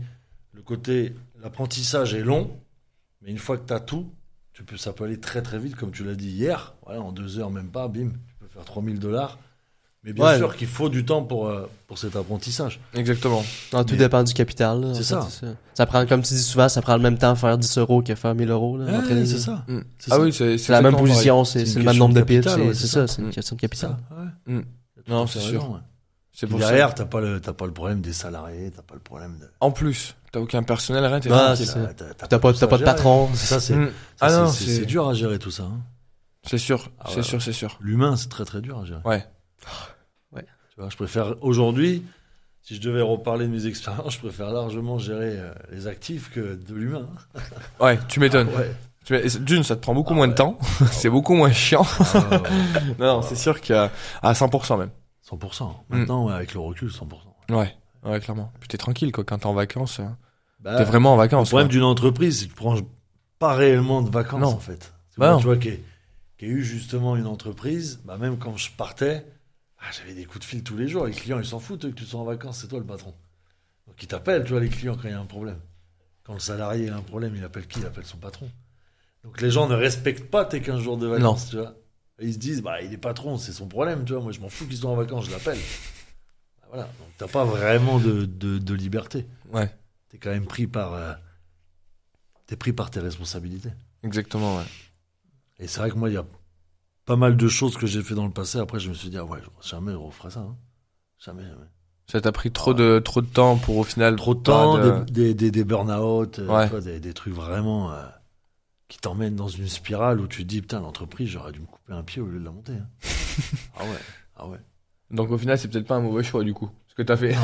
Speaker 3: le côté, l'apprentissage est long, mais une fois que t'as tout, ça peut aller très très vite, comme tu l'as dit hier, voilà, en 2 heures, même pas, bim, tu peux faire 3 000 $. Mais bien
Speaker 2: Ouais.
Speaker 3: sûr qu'il faut du temps pour cet apprentissage.
Speaker 1: Exactement.
Speaker 2: Non, tout
Speaker 3: Mais-
Speaker 2: dépend du capital. Là, en
Speaker 3: C'est
Speaker 2: fait,
Speaker 3: ça.
Speaker 2: Ça prend, comme tu dis souvent, ça prend le même temps faire 10 € que faire 1000 €. Là, en
Speaker 3: Ouais,
Speaker 2: trading,
Speaker 3: c'est
Speaker 2: là.
Speaker 3: ça.
Speaker 1: Mm.
Speaker 3: C'est
Speaker 1: Ah
Speaker 3: ça.
Speaker 1: oui, c'est
Speaker 2: C'est la même
Speaker 1: exactement
Speaker 2: position,
Speaker 3: C'est
Speaker 2: c'est
Speaker 3: une
Speaker 2: le même
Speaker 3: question
Speaker 2: nombre de
Speaker 3: de
Speaker 2: pips,
Speaker 3: capital, ouais,
Speaker 2: c'est
Speaker 3: c'est
Speaker 2: ça,
Speaker 3: ça.
Speaker 2: c'est une
Speaker 1: Mm.
Speaker 2: question de
Speaker 3: C'est
Speaker 2: capital.
Speaker 3: ça, ouais.
Speaker 1: pareil.
Speaker 3: Tout
Speaker 1: Non,
Speaker 3: à
Speaker 1: c'est
Speaker 3: fait
Speaker 1: sûr.
Speaker 3: raison, ouais.
Speaker 1: C'est
Speaker 3: Puis
Speaker 1: pour ça.
Speaker 3: derrière, t'as pas le problème des salariés, t'as pas le problème de.
Speaker 1: En plus, t'as aucun personnel, rien, t'es
Speaker 2: Ouais,
Speaker 1: tranquille.
Speaker 2: c'est ça.
Speaker 3: T'as
Speaker 2: pas
Speaker 3: tout ça
Speaker 2: de
Speaker 3: à gérer.
Speaker 2: patron.
Speaker 3: Ça, c'est
Speaker 1: Mm.
Speaker 3: ça,
Speaker 1: Ah non,
Speaker 3: c'est dur à gérer tout ça. Hein.
Speaker 1: C'est sûr,
Speaker 3: Ah
Speaker 1: c'est
Speaker 3: ouais.
Speaker 1: sûr, c'est sûr.
Speaker 3: L'humain, c'est très très dur à gérer.
Speaker 1: Ouais.
Speaker 2: Ouais.
Speaker 3: Tu vois, je préfère aujourd'hui, si je devais reparler de mes expériences, je préfère largement gérer les actifs que de l'humain.
Speaker 1: Ouais, tu m'étonnes.
Speaker 3: Ouais.
Speaker 1: D'une, ça te prend beaucoup
Speaker 3: Ah
Speaker 1: moins de
Speaker 3: ouais.
Speaker 1: temps. C'est beaucoup moins chiant.
Speaker 3: Ah, ouais.
Speaker 1: Non, c'est sûr qu'à 100% même.
Speaker 3: 100%. Maintenant, ouais, avec le recul, 100%.
Speaker 1: Ouais, clairement. Puis t'es tranquille, quoi. Quand t'es en vacances,
Speaker 3: Bah,
Speaker 1: t'es vraiment en
Speaker 3: le
Speaker 1: vacances.
Speaker 3: problème
Speaker 1: quoi.
Speaker 3: d'une entreprise, c'est que tu prends pas réellement de vacances,
Speaker 1: Non.
Speaker 3: en fait. C'est
Speaker 1: Bah
Speaker 3: moi,
Speaker 1: non.
Speaker 3: tu vois, qui a eu justement une entreprise, bah, même quand je partais, j'avais des coups de fil tous les jours. Les clients, ils s'en foutent que tu sois en vacances, c'est toi le patron. Donc ils t'appellent, tu vois, les clients, quand il y a un problème. Quand le salarié a un problème, il appelle qui? Il appelle son patron. Donc les gens ne respectent pas tes 15 jours de vacances, tu vois. Et ils se disent, bah, il est patron, c'est son problème, tu vois. Moi, je m'en fous qu'ils soient en vacances, je l'appelle. Bah, voilà. Donc t'as pas vraiment de liberté.
Speaker 1: Ouais,
Speaker 3: T'es quand même pris par, t'es pris par tes responsabilités.
Speaker 1: exactement, ouais.
Speaker 3: Et c'est vrai que moi, il y a pas mal de choses que j'ai fait dans le passé. Après, je me suis dit, ah ouais, jamais je referai ça. Hein. Jamais.
Speaker 1: Ça t'a pris trop de temps pour au final.
Speaker 3: Trop de
Speaker 1: pas
Speaker 3: temps,
Speaker 1: de-
Speaker 3: des burn-out,
Speaker 1: Ouais.
Speaker 3: tu vois, des trucs vraiment qui t'emmènent dans une spirale où tu te dis, putain, l'entreprise, j'aurais dû me couper un pied au lieu de la monter. Hein. Ah ouais.
Speaker 1: Donc au final, c'est peut-être pas un mauvais choix du coup. Ce que t'as fait.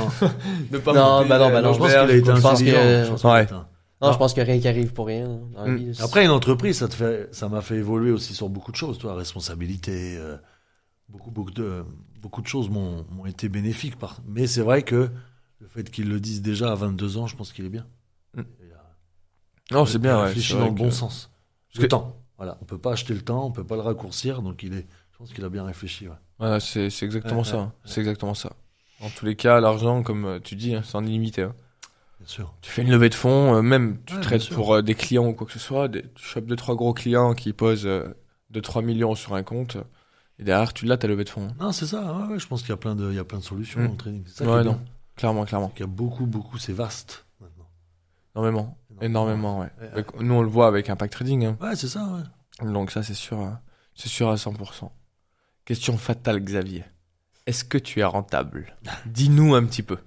Speaker 1: de pas
Speaker 2: Non,
Speaker 1: monter,
Speaker 2: bah non, bah non.
Speaker 3: Je pense qu'il a été
Speaker 2: je pense
Speaker 3: intelligent.
Speaker 2: que-
Speaker 3: Je pense qu'il a
Speaker 1: Ouais.
Speaker 3: été un-
Speaker 2: Non, je pense qu'il n'y a rien qui arrive pour rien dans la
Speaker 1: Mm.
Speaker 2: vie.
Speaker 3: Après, une entreprise, ça m'a fait évoluer aussi sur beaucoup de choses, toi, responsabilité, beaucoup de choses m'ont été bénéfiques. Mais c'est vrai que le fait qu'ils le disent déjà à 22 ans, je pense qu'il est bien.
Speaker 1: Mm.
Speaker 3: Et,
Speaker 1: Non, c'est bien.
Speaker 3: il
Speaker 1: Ouais,
Speaker 3: réfléchit
Speaker 1: c'est
Speaker 3: dans
Speaker 1: vrai
Speaker 3: le bon
Speaker 1: que-
Speaker 3: sens.
Speaker 1: Parce
Speaker 3: Le
Speaker 1: que-
Speaker 3: temps. Voilà, on peut pas acheter le temps, on peut pas le raccourcir, donc je pense qu'il a bien réfléchi. Ouais.
Speaker 1: Voilà, c'est exactement
Speaker 3: Ouais,
Speaker 1: ça.
Speaker 3: ouais.
Speaker 1: Hein. C'est exactement ça. En tous les cas, l'argent, comme tu dis, hein, c'est en illimité. Hein.
Speaker 3: Bien sûr.
Speaker 1: Tu fais une levée de fonds, même tu
Speaker 3: Ouais,
Speaker 1: traites
Speaker 3: bien sûr.
Speaker 1: pour des clients ou quoi que ce soit, tu chopes 2-3 gros clients qui posent 2-3 millions sur un compte, et derrière tu l'as ta levée de fonds.
Speaker 3: Non, c'est ça. Ouais, je pense qu'il y a plein de solutions
Speaker 1: Mm.
Speaker 3: au trading. C'est ça qui
Speaker 1: Ouais,
Speaker 3: est
Speaker 1: non,
Speaker 3: bien.
Speaker 1: clairement.
Speaker 3: Il y a beaucoup, c'est vaste maintenant.
Speaker 1: Énormément, ouais.
Speaker 3: Ouais,
Speaker 1: Donc, nous on le voit avec Impact Trading, hein.
Speaker 3: Ouais, c'est ça, ouais.
Speaker 1: Donc ça c'est sûr à 100%. Question fatale, Xavier. Est-ce que tu es rentable? Dis-nous un petit peu.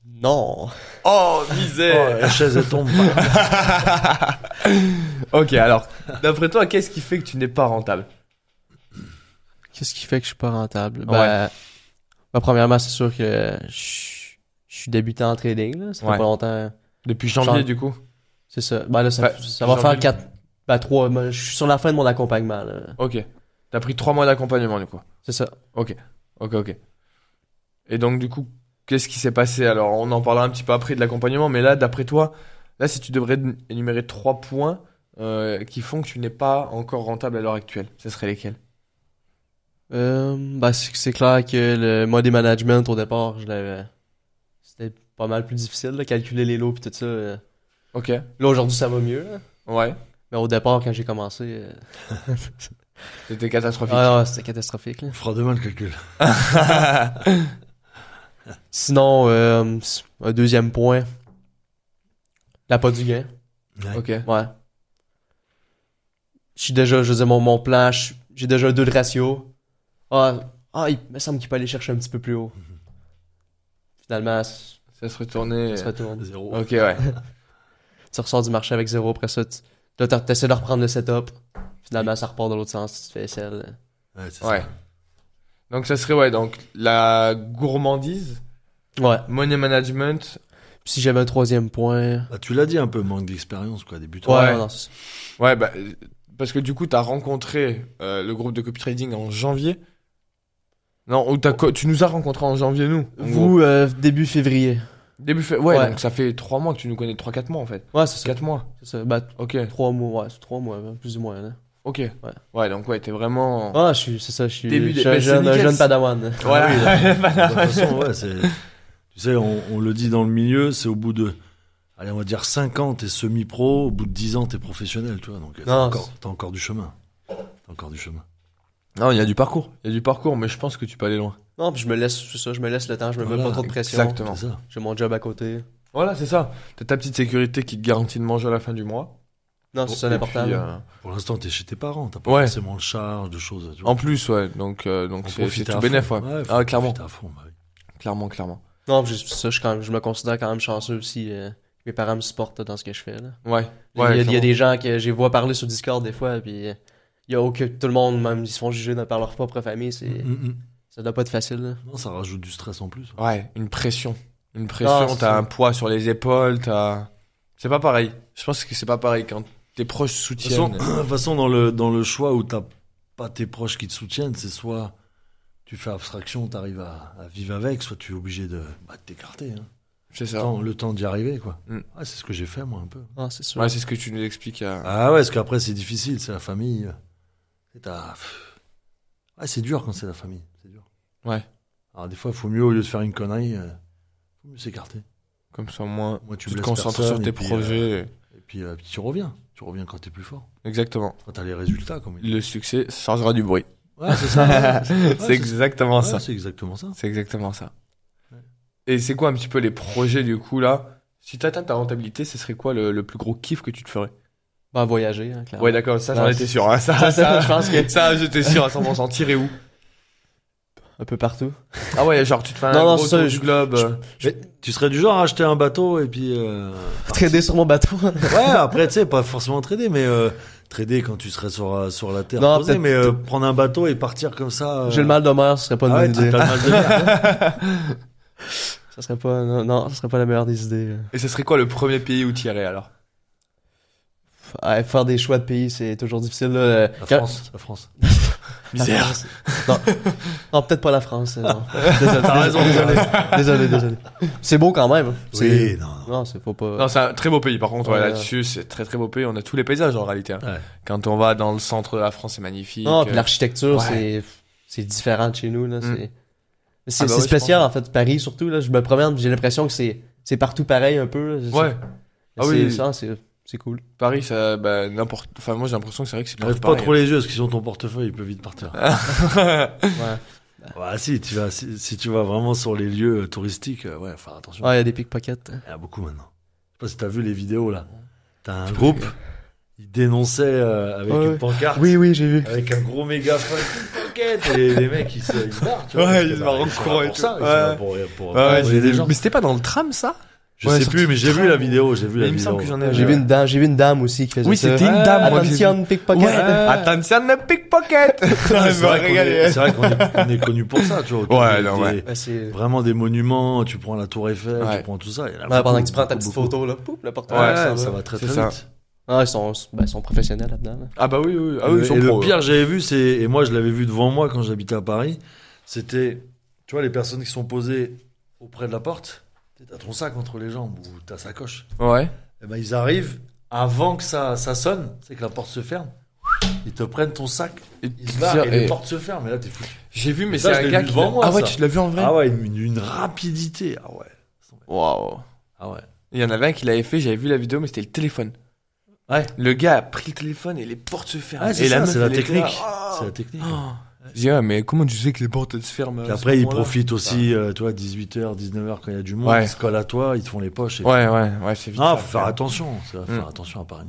Speaker 2: Non.
Speaker 1: Oh,
Speaker 3: Oh,
Speaker 1: misère.
Speaker 3: la chaise, elle tombe.
Speaker 1: Ok, alors, d'après toi, qu'est-ce qui fait que tu n'es pas rentable?
Speaker 2: Qu'est-ce qui fait que je suis pas rentable? Ben, premièrement, c'est sûr que je suis débutant en trading, là. Ça fait
Speaker 1: Ouais.
Speaker 2: pas longtemps.
Speaker 1: Depuis janvier,
Speaker 2: Genre-
Speaker 1: du coup.
Speaker 2: C'est ça. Ben là, ça
Speaker 1: Ouais,
Speaker 2: va
Speaker 1: janvier.
Speaker 2: faire 4, ben 3. Ben, je suis sur la fin de mon accompagnement, là.
Speaker 1: Ok. T'as pris 3 mois d'accompagnement, du coup.
Speaker 2: C'est ça.
Speaker 1: Ok. Et donc, du coup, qu'est-ce qui s'est passé? Alors, on en parlera un petit peu après de l'accompagnement, mais là, d'après toi, là, si tu devrais énumérer 3 points qui font que tu n'es pas encore rentable à l'heure actuelle, ce seraient lesquels?
Speaker 2: Ben, c'est clair que le mode management, au départ, c'était pas mal plus difficile, là, calculer les lots pis tout ça.
Speaker 1: Ok.
Speaker 2: Là, aujourd'hui, ça va mieux, là.
Speaker 1: Ouais.
Speaker 2: Mais au départ, quand j'ai commencé,
Speaker 1: C'était catastrophique.
Speaker 2: ah non, c'était catastrophique, là.
Speaker 3: On fera demain le calcul.
Speaker 2: Sinon, un deuxième point, l'appât du gain.
Speaker 3: Ouais.
Speaker 1: Ok.
Speaker 2: Ouais. Je veux dire, mon plan, j'ai déjà 2 de ratio. Il me semble qu'il peut aller chercher un petit peu plus haut. Finalement,
Speaker 1: Ça se retournait.
Speaker 2: ça se retourne.
Speaker 3: Zéro.
Speaker 1: Ok, ouais.
Speaker 2: Tu ressors du marché avec 0, après ça, là, t'essaies de reprendre le setup. Finalement, ça repart de l'autre sens, tu te fais SL.
Speaker 3: Ouais, c'est
Speaker 1: Ouais.
Speaker 3: ça.
Speaker 1: Donc, ça serait, ouais, donc, la gourmandise,
Speaker 2: Ouais.
Speaker 1: money management.
Speaker 2: Puis si j'avais un troisième point.
Speaker 3: Bah, tu l'as dit un peu, manque d'expérience, quoi, débutant.
Speaker 1: Ouais.
Speaker 2: non, c'est ça.
Speaker 1: Ouais, bah, parce que du coup, t'as rencontré le groupe de copy trading en janvier. Non, ou tu nous as rencontrés en janvier, nous. en gros.
Speaker 2: Vous, début février.
Speaker 1: Ouais,
Speaker 2: Ouais.
Speaker 1: donc ça fait 3 mois que tu nous connais, 3-4 mois en fait.
Speaker 2: Ouais, c'est ça.
Speaker 1: 4 mois.
Speaker 2: C'est ça. Bah,
Speaker 1: Ok,
Speaker 2: 3 mois, ouais, c'est 3 mois, hein, plus ou moins, là.
Speaker 1: ok. Ouais, donc ouais, t'es vraiment.
Speaker 2: Ah, c'est ça, je suis
Speaker 1: Début
Speaker 2: je suis
Speaker 1: de-
Speaker 2: un
Speaker 1: mais c'est
Speaker 2: jeune,
Speaker 1: nickel, c'est-
Speaker 2: padawan.
Speaker 1: Voilà.
Speaker 3: De toute façon, ouais, tu sais, on le dit dans le milieu, c'est au bout de, allez, on va dire 5 ans, t'es semi-pro, au bout de 10 ans, t'es professionnel, tu vois, donc
Speaker 2: Non,
Speaker 3: t'as encore du chemin.
Speaker 1: Non, il y a du parcours. Il y a du parcours, mais je pense que tu peux aller loin.
Speaker 2: Non, puis je me laisse le temps, je me mets
Speaker 3: Voilà,
Speaker 2: pas trop de pression.
Speaker 1: exactement.
Speaker 3: C'est ça.
Speaker 2: J'ai mon job à côté.
Speaker 1: Voilà, c'est ça. T'as ta petite sécurité qui te garantit de manger à la fin du mois.
Speaker 2: Non, c'est ça
Speaker 1: Et
Speaker 2: l'important.
Speaker 1: puis,
Speaker 2: là.
Speaker 3: Pour l'instant, t'es chez tes parents, t'as pas
Speaker 1: Ouais.
Speaker 3: forcément le charge de choses. Tu vois.
Speaker 1: En plus, ouais. Donc
Speaker 3: Faut
Speaker 1: c'est
Speaker 3: profiter
Speaker 1: tout
Speaker 3: à
Speaker 1: bénef,
Speaker 3: fond.
Speaker 1: ouais.
Speaker 3: faut
Speaker 1: Ah, clairement.
Speaker 3: profiter à fond, bah oui.
Speaker 1: Clairement.
Speaker 2: Non, puis c'est ça, je me considère quand même chanceux aussi. Mes parents me supportent dans ce que je fais, là.
Speaker 1: Ouais.
Speaker 2: Il y a
Speaker 1: clairement.
Speaker 2: des gens que j'ai vois parler sur Discord des fois, puis il y a aucun, tout le monde, même, ils se font juger par leur propre famille, c'est Ça doit pas être facile, là.
Speaker 3: Non, ça rajoute du stress en plus.
Speaker 1: Ouais, une pression. Une pression,
Speaker 2: c'est
Speaker 1: t'as
Speaker 2: ça.
Speaker 1: un poids sur les épaules, c'est pas pareil. Je pense que c'est pas pareil quand tes proches
Speaker 3: De
Speaker 1: soutiennent.
Speaker 3: toute façon, dans le choix où t'as pas tes proches qui te soutiennent, c'est soit tu fais abstraction, t'arrives à vivre avec, soit tu es obligé de t'écarter. Hein.
Speaker 1: C'est ça.
Speaker 3: Le temps d'y arriver, quoi.
Speaker 1: Mm.
Speaker 3: Ouais, c'est ce que j'ai fait, moi, un peu.
Speaker 2: Ah, c'est sûr.
Speaker 1: Ouais, c'est ce que tu nous expliques.
Speaker 3: Ah ouais, parce qu'après, c'est difficile, c'est la famille. Ouais, c'est dur quand c'est la famille, c'est dur.
Speaker 1: Ouais.
Speaker 3: Alors, des fois, il faut mieux, au lieu de faire une connerie, faut mieux s'écarter.
Speaker 1: Comme ça, au moins,
Speaker 3: Moi, tu
Speaker 1: tu te
Speaker 3: blesses
Speaker 1: concentres
Speaker 3: personne,
Speaker 1: sur tes
Speaker 3: et puis,
Speaker 1: projets.
Speaker 3: Et puis tu reviens. Tu reviens quand t'es plus fort.
Speaker 1: Exactement.
Speaker 3: Quand t'as les résultats, comme il dit.
Speaker 1: Le succès chargera du bruit.
Speaker 3: Ouais, c'est ça.
Speaker 1: C'est exactement ça.
Speaker 3: C'est exactement ça.
Speaker 1: C'est exactement ça.
Speaker 3: Ouais.
Speaker 1: Et c'est quoi un petit peu les projets du coup là? Si t'atteins ta rentabilité, ce serait quoi le plus gros kiff que tu te ferais?
Speaker 2: Bah, voyager, hein, clairement.
Speaker 1: Ouais, d'accord, ça j'en
Speaker 2: Ouais,
Speaker 1: étais sûr. Hein.
Speaker 2: je pense que
Speaker 1: Ça, j'étais sûr à 100%. Tirer où?
Speaker 2: un peu partout.
Speaker 1: Ah ouais, genre tu te fais un
Speaker 2: Non,
Speaker 1: gros
Speaker 2: c'est ça,
Speaker 1: tour du globe.
Speaker 3: Mais tu serais du genre à acheter un bateau et puis.
Speaker 2: Trader sur mon bateau.
Speaker 3: Ouais, après, tu sais, pas forcément trader, mais trader quand tu serais sur la terre
Speaker 2: Non,
Speaker 3: posée,
Speaker 2: peut-être-
Speaker 3: mais prendre un bateau et partir comme ça.
Speaker 2: J'ai le mal de mer, ce serait pas une
Speaker 3: Ah ouais,
Speaker 2: bonne
Speaker 3: t'as
Speaker 2: idée.
Speaker 3: le mal de mer.
Speaker 2: Ça serait pas, non, ça serait pas la meilleure des idées.
Speaker 1: Et ce serait quoi le premier pays où tu irais alors?
Speaker 2: Ouais, faire des choix de pays, c'est toujours difficile, là.
Speaker 3: La France.
Speaker 1: Misère.
Speaker 2: France. Non, non, peut-être pas la France. Non.
Speaker 3: T'as raison,
Speaker 2: Désolé. C'est beau quand même. C'est...
Speaker 3: Oui, non.
Speaker 2: Non, c'est faut pas.
Speaker 1: Non, c'est un très beau pays. Par contre, ouais,
Speaker 2: Ouais.
Speaker 1: là-dessus, c'est très très beau pays. On a tous les paysages en réalité. Hein.
Speaker 3: Ouais.
Speaker 1: Quand on va dans le centre de la France, c'est magnifique.
Speaker 2: Non, puis l'architecture,
Speaker 1: ouais.
Speaker 2: c'est différent de chez nous, là.
Speaker 1: Mm.
Speaker 2: C'est
Speaker 1: Ah bah
Speaker 2: c'est
Speaker 1: ouais,
Speaker 2: spécial,
Speaker 1: je
Speaker 2: en fait. Paris, surtout, là. Je me promène, j'ai l'impression que c'est partout pareil, un peu, là.
Speaker 1: Ouais. Ah
Speaker 2: C'est
Speaker 1: oui.
Speaker 2: ça, c'est cool.
Speaker 1: Paris, ça, bah, n'importe. Enfin, moi, j'ai l'impression que c'est vrai que c'est
Speaker 3: Lève
Speaker 1: partout
Speaker 3: pas
Speaker 1: pareil.
Speaker 3: trop les yeux, parce qu'ils ont ton portefeuille, il peut vite partir.
Speaker 2: Ouais.
Speaker 3: Ouais, si tu vas vraiment sur les lieux touristiques, ouais, faut faire attention.
Speaker 2: Ouais, il y a des pickpockets.
Speaker 3: Il y en a beaucoup maintenant. Je sais pas si t'as vu les vidéos, là. T'as un groupe, ils dénonçaient avec
Speaker 2: Ouais.
Speaker 3: une pancarte.
Speaker 2: Oui, j'ai vu.
Speaker 3: Avec un gros mégaphone, pickpocket, et les mecs, ils se barrent, tu vois.
Speaker 1: Ouais,
Speaker 3: parce
Speaker 1: ils
Speaker 3: que,
Speaker 1: se barrent en
Speaker 3: ils sont
Speaker 1: courant
Speaker 3: là
Speaker 1: et
Speaker 3: pour
Speaker 1: tout.
Speaker 3: ça, ils sont
Speaker 1: Ouais.
Speaker 3: là pour
Speaker 1: Ouais, ouais,
Speaker 3: aider les gens.
Speaker 1: Mais c'était pas dans le tram, ça?
Speaker 3: Je
Speaker 1: Ouais,
Speaker 3: sais
Speaker 1: sorti
Speaker 3: plus, mais j'ai
Speaker 1: du
Speaker 3: vu la
Speaker 1: tram.
Speaker 3: vidéo, j'ai vu la
Speaker 1: Il me
Speaker 3: vidéo.
Speaker 1: semble que j'en ai
Speaker 2: J'ai vu une dame aussi qui faisait
Speaker 1: Oui,
Speaker 2: ça.
Speaker 1: c'était une dame, moi, que j'ai
Speaker 2: Attention, pickpocket.
Speaker 1: Ouais. Attention, le pickpocket!
Speaker 3: C'est vrai qu'on est connu pour ça, tu vois. autour
Speaker 1: Ouais,
Speaker 3: des-
Speaker 1: non, ouais.
Speaker 3: des-
Speaker 2: Ouais, c'est...
Speaker 3: Vraiment des monuments, tu prends la Tour Eiffel,
Speaker 1: Ouais.
Speaker 3: tu prends tout ça. Il y en a
Speaker 2: Ouais,
Speaker 3: beaucoup,
Speaker 2: pendant que tu prends ta
Speaker 3: beaucoup,
Speaker 2: petite
Speaker 3: beaucoup.
Speaker 2: photo, là, pouf, le
Speaker 3: Ouais,
Speaker 2: porte-monnaie,
Speaker 3: ça va très
Speaker 1: C'est
Speaker 3: très
Speaker 1: ça.
Speaker 3: vite.
Speaker 2: Ah, ils sont professionnels là-dedans, là.
Speaker 1: Ah bah oui, oui. Ah
Speaker 3: Et
Speaker 1: oui,
Speaker 3: le-
Speaker 1: ils sont
Speaker 3: et
Speaker 1: pros.
Speaker 3: le pire, j'avais vu, et moi je l'avais vu devant moi quand j'habitais à Paris, c'était, tu vois, les personnes qui sont posées auprès de la porte, t'as ton sac entre les jambes ou ta sacoche.
Speaker 1: Ouais.
Speaker 3: Et ben ils arrivent avant que ça sonne, c'est que la porte se ferme. Ils te prennent ton sac,
Speaker 1: Et
Speaker 3: ils se barrent et
Speaker 1: et-
Speaker 3: les portes se ferment. Et là t'es foutu.
Speaker 1: J'ai vu, mais
Speaker 3: Ça,
Speaker 1: c'est
Speaker 3: je
Speaker 1: un
Speaker 3: l'ai
Speaker 1: gars
Speaker 3: vu
Speaker 1: qui.
Speaker 3: devant moi,
Speaker 1: Ah ouais,
Speaker 3: ça.
Speaker 1: tu l'as vu en vrai?
Speaker 3: Ah ouais, une rapidité. Ah ouais.
Speaker 1: Waouh.
Speaker 3: Ah ouais.
Speaker 1: Il y en avait un qui l'avait fait, j'avais vu la vidéo, mais c'était le téléphone.
Speaker 3: Ouais.
Speaker 1: Le gars a pris le téléphone et les portes se ferment.
Speaker 3: Ah, c'est
Speaker 1: et
Speaker 3: ça,
Speaker 1: meuf,
Speaker 3: c'est la
Speaker 1: elle était
Speaker 3: technique.
Speaker 1: là, oh.
Speaker 3: C'est la technique.
Speaker 1: Oh. Je dis, ah, mais comment tu sais que les portes elles se ferment?
Speaker 3: Puis
Speaker 1: à ce
Speaker 3: après, ils
Speaker 1: moment-là
Speaker 3: profitent aussi, tu vois, 18h, 19h quand il y a du monde,
Speaker 1: Ouais.
Speaker 3: ils se collent à toi, ils te font les poches. Et
Speaker 1: Ouais, c'est vite.
Speaker 3: non,
Speaker 1: ça,
Speaker 3: faut faire
Speaker 1: quand
Speaker 3: attention. Ça va
Speaker 1: Mm.
Speaker 3: faire attention à Paris.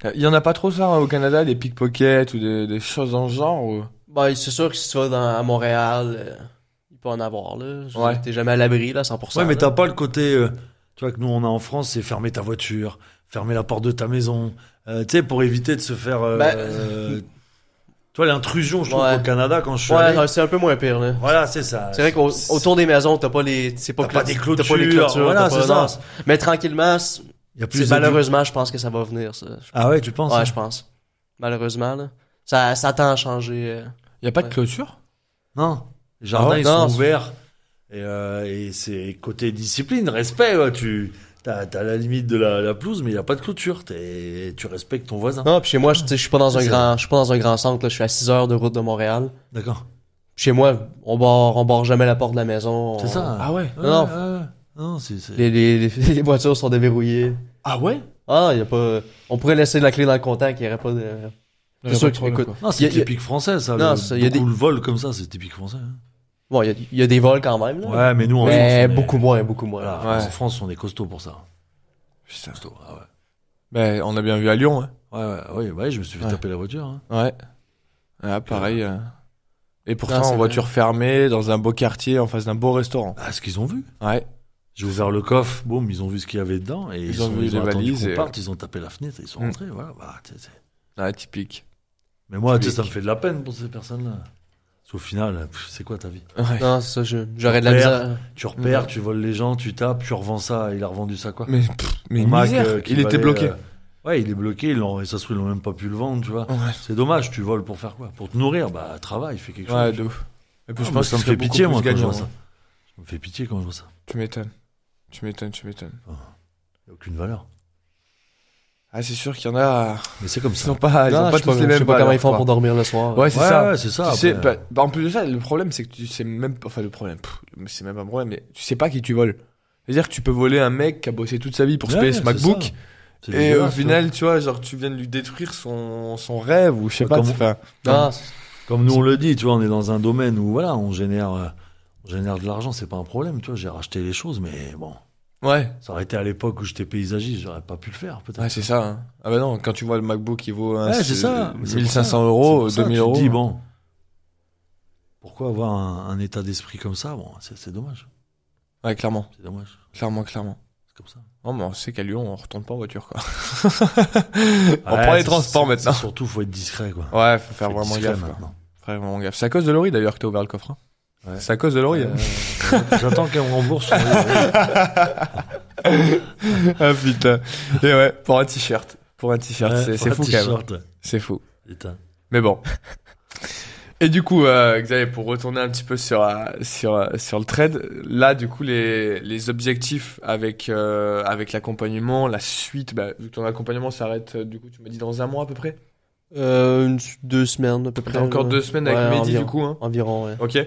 Speaker 1: même. Il y en a pas trop ça hein, au Canada, des pickpockets ou des choses dans ce genre ou...
Speaker 2: Bah, c'est sûr que si tu vas à Montréal, il peut en avoir, là. Je veux
Speaker 1: Ouais.
Speaker 2: dire, t'es jamais à l'abri, là, 100%.
Speaker 3: Ouais, mais
Speaker 2: là.
Speaker 3: t'as pas le côté, tu vois, que nous on a en France, c'est fermer ta voiture, fermer la porte de ta maison, tu sais, pour éviter de se faire,
Speaker 2: Bah,
Speaker 3: tu vois, l'intrusion, je trouve,
Speaker 2: Ouais.
Speaker 3: au Canada, quand je suis
Speaker 2: Ouais,
Speaker 3: allé.
Speaker 2: non, c'est un peu moins pire, là.
Speaker 3: Voilà, c'est ça.
Speaker 2: C'est vrai qu'autour des maisons, t'as pas les, c'est pas,
Speaker 3: T'as pas des
Speaker 2: t'as pas les
Speaker 3: clôtures,
Speaker 2: clôtures,
Speaker 3: voilà,
Speaker 2: t'as pas-
Speaker 3: c'est ça.
Speaker 2: non, mais tranquillement,
Speaker 3: Il y a plus
Speaker 2: c'est malheureusement, je pense que ça va venir, ça.
Speaker 3: Ah ouais, tu penses?
Speaker 2: Ouais,
Speaker 3: hein
Speaker 2: je pense. Malheureusement, là. Ça tend à changer.
Speaker 1: Il y a pas de
Speaker 2: Ouais.
Speaker 1: clôture?
Speaker 3: Non. Les jardins,
Speaker 2: Ah,
Speaker 3: ils
Speaker 2: non,
Speaker 3: sont
Speaker 2: c'est-
Speaker 3: ouverts. Et c'est côté discipline, respect, ouais, t'as la limite de la pelouse, mais il y a pas de clôture. Tu respectes ton voisin.
Speaker 2: Non, puis chez moi, tu sais, je suis pas dans
Speaker 3: C'est
Speaker 2: je suis pas dans un grand centre, là. Je suis à 6 heures de route de Montréal.
Speaker 3: D'accord.
Speaker 2: Chez moi, on barre jamais la porte de la maison.
Speaker 3: C'est ça.
Speaker 1: Ah ouais.
Speaker 3: Ouais,
Speaker 2: Non.
Speaker 3: ouais. Non, c'est.
Speaker 2: Les voitures sont déverrouillées.
Speaker 1: Ah ouais?
Speaker 2: Ah, y a pas, on pourrait laisser la clé dans le contact, il y aurait pas de, c'est sûr que, écoute,
Speaker 3: Non, c'est
Speaker 2: y a-
Speaker 3: typique français, ça.
Speaker 2: Non, il y a
Speaker 3: beaucoup le vol comme ça, c'est typique français. hein.
Speaker 2: bon, il y a des vols quand même, là.
Speaker 3: Ouais, mais nous, en
Speaker 2: Mais
Speaker 3: France. on est-
Speaker 2: beaucoup moins.
Speaker 3: Voilà,
Speaker 1: Ouais.
Speaker 3: En France, on est costaud pour ça.
Speaker 1: Putain.
Speaker 3: Costaud, ah ouais.
Speaker 1: Ben, on a bien vu à Lyon, hein.
Speaker 3: Ouais, je me suis fait
Speaker 1: Ouais.
Speaker 3: taper la voiture. Hein.
Speaker 1: Ouais. Ah, pareil. Et pourtant,
Speaker 2: Non, c'est
Speaker 1: en voiture fermée, dans un beau quartier, en face d'un beau restaurant.
Speaker 3: Ah, ce qu'ils ont vu.
Speaker 1: Ouais.
Speaker 3: J'ai ouvert le coffre, boum, ils ont vu ce qu'il y avait dedans et
Speaker 1: Ils ont vu les
Speaker 3: attendu
Speaker 1: valises
Speaker 3: qu'on
Speaker 1: et-
Speaker 3: parte, ils ont tapé la fenêtre, ils sont
Speaker 1: Mm.
Speaker 3: rentrés, voilà. Bah,
Speaker 1: Ouais, typique.
Speaker 3: Mais moi, tu sais,
Speaker 1: Typique.
Speaker 3: ça me fait de la peine pour ces personnes-là. Parce qu'au final, c'est quoi ta vie?
Speaker 1: Ouais.
Speaker 2: Non, c'est ça, j'aurais de la misère.
Speaker 3: Tu repères, tu voles les gens, tu tapes, tu revends ça. Il a revendu ça quoi?
Speaker 1: Mais
Speaker 3: Mon Mac,
Speaker 1: misère,
Speaker 3: qui
Speaker 1: il était
Speaker 3: valait,
Speaker 1: bloqué.
Speaker 3: Ouais, il est bloqué. Et ça se trouve, ils n'ont même pas pu le vendre, tu vois.
Speaker 1: Ouais,
Speaker 3: C'est dommage. Tu voles pour faire quoi? Pour te nourrir? Bah, travaille, fais quelque
Speaker 1: ouais,
Speaker 3: chose.
Speaker 1: de ouf. Et puis
Speaker 3: Ah,
Speaker 1: je
Speaker 3: moi,
Speaker 1: pense
Speaker 3: ça
Speaker 1: que
Speaker 3: me fait pitié, moi, quand je vois
Speaker 1: gagnant.
Speaker 3: ça. Ça me fait pitié quand je vois ça.
Speaker 1: Tu m'étonnes. Tu m'étonnes.
Speaker 3: Il n'y a aucune valeur.
Speaker 1: Ah, c'est sûr qu'il y en a.
Speaker 3: Mais c'est comme
Speaker 1: Ils
Speaker 3: ça.
Speaker 1: sont pas, ils
Speaker 2: Non,
Speaker 1: ont pas
Speaker 2: je
Speaker 1: tous les
Speaker 2: sais
Speaker 1: mêmes
Speaker 2: pas comment
Speaker 1: valeurs,
Speaker 2: ils font
Speaker 1: quoi.
Speaker 2: pour dormir le soir.
Speaker 1: Ouais, c'est ça.
Speaker 3: Ouais, c'est ça.
Speaker 1: Tu sais,
Speaker 3: après.
Speaker 1: en plus de ça, le problème, c'est que tu sais même, enfin, le problème, c'est même pas un problème, mais tu sais pas qui tu voles. C'est-à-dire que tu peux voler un mec qui a bossé toute sa vie pour se payer ce
Speaker 3: c'est
Speaker 1: MacBook,
Speaker 3: ça. C'est
Speaker 1: et au
Speaker 3: dégueulasse,
Speaker 1: final, tu vois, genre, tu viens de lui détruire son rêve, ou je sais pas,
Speaker 3: Comme-
Speaker 1: tu fais.
Speaker 2: Non,
Speaker 3: Comme nous on le dit, tu vois, on est dans un domaine où voilà, on génère de l'argent, c'est pas un problème, tu vois. J'ai racheté les choses, mais bon,
Speaker 1: Ouais.
Speaker 3: ça aurait été à l'époque où j'étais paysagiste, j'aurais pas pu le faire, peut-être.
Speaker 1: Ouais, c'est ça. Hein. Ah bah non, quand tu vois le MacBook qui vaut
Speaker 3: Ouais, c'est ça.
Speaker 1: 1500 euros, 2000 euros.
Speaker 3: Tu te dis bon, pourquoi avoir un état d'esprit comme ça? Bon, c'est dommage.
Speaker 1: Ouais, clairement.
Speaker 3: C'est dommage.
Speaker 1: Clairement.
Speaker 3: C'est comme ça.
Speaker 1: Non, mais on sait qu'à Lyon, on retourne pas en voiture, quoi. On
Speaker 3: Ouais,
Speaker 1: prend les
Speaker 3: c'est-
Speaker 1: transports
Speaker 3: c'est-
Speaker 1: maintenant.
Speaker 3: c'est Surtout, faut être discret, quoi.
Speaker 1: Ouais, faut faire
Speaker 3: Faut être
Speaker 1: vraiment
Speaker 3: discret
Speaker 1: gaffe, quoi.
Speaker 3: maintenant.
Speaker 1: Faut faire vraiment gaffe. C'est à cause de Laurie, d'ailleurs, que t'as ouvert le coffre, hein.
Speaker 3: Ouais.
Speaker 1: C'est à cause de Laurie, hein.
Speaker 3: J'attends qu'elle me rembourse.
Speaker 1: Ah, putain. Et ouais, pour un t-shirt. Pour un t-shirt,
Speaker 3: Ouais,
Speaker 1: c'est fou, quand même.
Speaker 3: t-shirt,
Speaker 1: C'est fou.
Speaker 3: putain.
Speaker 1: Mais bon. Et du coup, Xavier, pour retourner un petit peu sur le trade, là, du coup, les objectifs avec l'accompagnement, la suite, bah, vu que ton accompagnement s'arrête, du coup, tu m'as dit dans un mois à peu près.
Speaker 2: 2 semaines à peu près.
Speaker 1: T'as encore
Speaker 2: là.
Speaker 1: 2 semaines avec
Speaker 2: Ouais,
Speaker 1: Mehdi,
Speaker 2: environ.
Speaker 1: du coup, hein.
Speaker 2: Environ, ouais.
Speaker 1: Ok.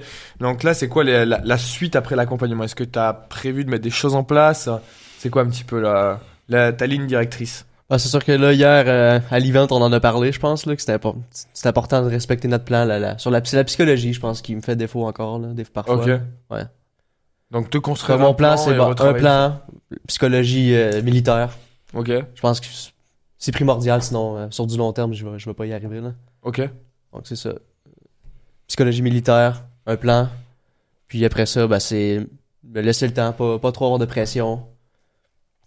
Speaker 1: Donc là, c'est quoi la suite après l'accompagnement? Est-ce que t'as prévu de mettre des choses en place? C'est quoi un petit peu ta ligne directrice?
Speaker 2: Ah, c'est sûr que là, hier, à l'event, on en a parlé, je pense, là, que c'était important de respecter notre plan, c'est la psychologie, je pense, qui me fait défaut encore, là, parfois.
Speaker 1: Ok.
Speaker 2: Ouais.
Speaker 1: Donc te construire
Speaker 2: Mon plan, c'est
Speaker 1: et
Speaker 2: un
Speaker 1: retravailler.
Speaker 2: plan, psychologie militaire.
Speaker 1: Ok.
Speaker 2: Je pense que c'est primordial, sinon, sur du long terme, je vais pas y arriver, là.
Speaker 1: Ok.
Speaker 2: Donc, c'est ça. Psychologie militaire, un plan. Puis après ça, ben, c'est me laisser le temps, pas trop avoir de pression.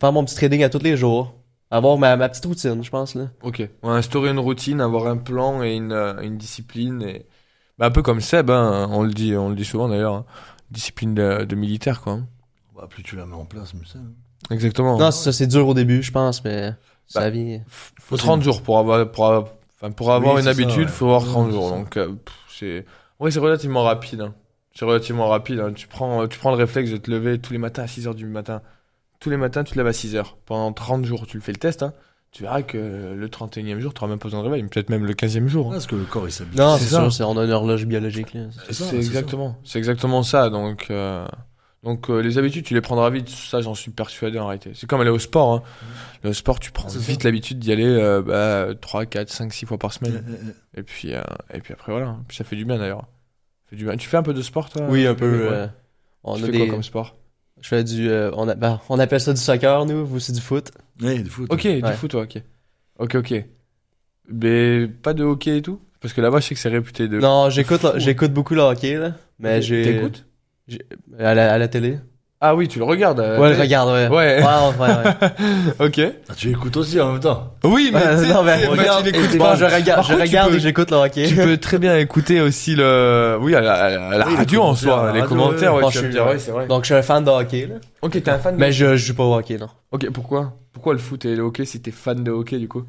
Speaker 2: Faire mon petit trading à tous les jours. Avoir ma petite routine, je pense, là.
Speaker 1: Ok. Ouais, instaurer une routine, avoir un plan et une discipline et bah, un peu comme Seb, hein, on le dit souvent d'ailleurs, hein. Discipline de militaire, quoi. Hein.
Speaker 3: Bah, plus tu la mets en place, mieux c'est.
Speaker 1: Exactement.
Speaker 2: Non, c'est dur au début, je pense, mais ça vient.
Speaker 1: Faut 30 jours pour avoir
Speaker 3: Oui,
Speaker 1: une
Speaker 3: c'est
Speaker 1: habitude,
Speaker 3: ça, ouais.
Speaker 1: faut avoir 30
Speaker 3: Ouais,
Speaker 1: jours.
Speaker 3: c'est ça.
Speaker 1: Donc c'est relativement rapide, hein. C'est relativement rapide, hein. Tu prends le réflexe de te lever tous les matins à 6h du matin. Tous les matins, tu te lèves à 6h. Pendant 30 jours, tu le fais le test, hein. Tu verras que le 31e jour, tu n'auras même pas besoin de réveil, peut-être même le 15e jour. Hein.
Speaker 3: Parce que le corps il s'habitue.
Speaker 2: Non,
Speaker 1: c'est
Speaker 2: c'est
Speaker 1: ça.
Speaker 2: sûr, on a une horloge biologique, là.
Speaker 1: C'est exactement ça. Donc les habitudes, tu les prendras vite. Ça, j'en suis persuadé en réalité. C'est comme aller au sport. Hein. Au sport, tu prends
Speaker 3: C'est
Speaker 1: vite
Speaker 3: ça.
Speaker 1: l'habitude d'y aller 3, 4, 5, 6 fois par semaine.
Speaker 3: Eh.
Speaker 1: Et puis après, voilà. Puis ça fait du bien d'ailleurs. Ça fait du bien. Tu fais un peu de sport, toi?
Speaker 2: Oui, un peu.
Speaker 1: Ouais.
Speaker 2: On
Speaker 1: Tu
Speaker 2: a
Speaker 1: fais quoi comme sport?
Speaker 2: Je fais on appelle ça du soccer, nous, vous, c'est du foot.
Speaker 3: Ouais, du foot.
Speaker 1: Ok,
Speaker 2: Ouais.
Speaker 1: du foot, toi, ok. Mais pas de hockey et tout? Parce que là-bas, je sais que c'est réputé de...
Speaker 2: Non, j'écoute beaucoup le hockey, là. Mais
Speaker 1: T'écoutes?
Speaker 2: à la télé.
Speaker 1: Ah oui, tu le regardes.
Speaker 2: Ouais, je regarde, ouais.
Speaker 1: Ouais.
Speaker 2: Ouais.
Speaker 1: Ok.
Speaker 3: Ah, tu écoutes aussi en même temps.
Speaker 1: Oui, mais tu sais,
Speaker 2: Non, mais
Speaker 1: tu sais,
Speaker 2: regarde,
Speaker 1: tu l'écoutes
Speaker 2: bon,
Speaker 1: pas.
Speaker 2: je regarde,
Speaker 1: Par contre, tu
Speaker 2: et
Speaker 1: peux-
Speaker 2: j'écoute le hockey.
Speaker 1: Tu peux très bien écouter aussi
Speaker 3: Oui,
Speaker 1: à la
Speaker 3: les
Speaker 1: radio en
Speaker 3: commentaires,
Speaker 1: soi,
Speaker 3: à la
Speaker 1: les
Speaker 3: radio,
Speaker 1: commentaires,
Speaker 3: ouais.
Speaker 1: ouais,
Speaker 2: Bon,
Speaker 1: tu
Speaker 2: je
Speaker 1: vas me
Speaker 2: suis-
Speaker 1: dire, ouais, c'est vrai.
Speaker 2: Donc, je suis un fan de hockey, là.
Speaker 1: Ok, t'es un fan de...
Speaker 2: Mais je joue pas au hockey, non.
Speaker 1: Ok, pourquoi le foot et le hockey si t'es fan de hockey du coup?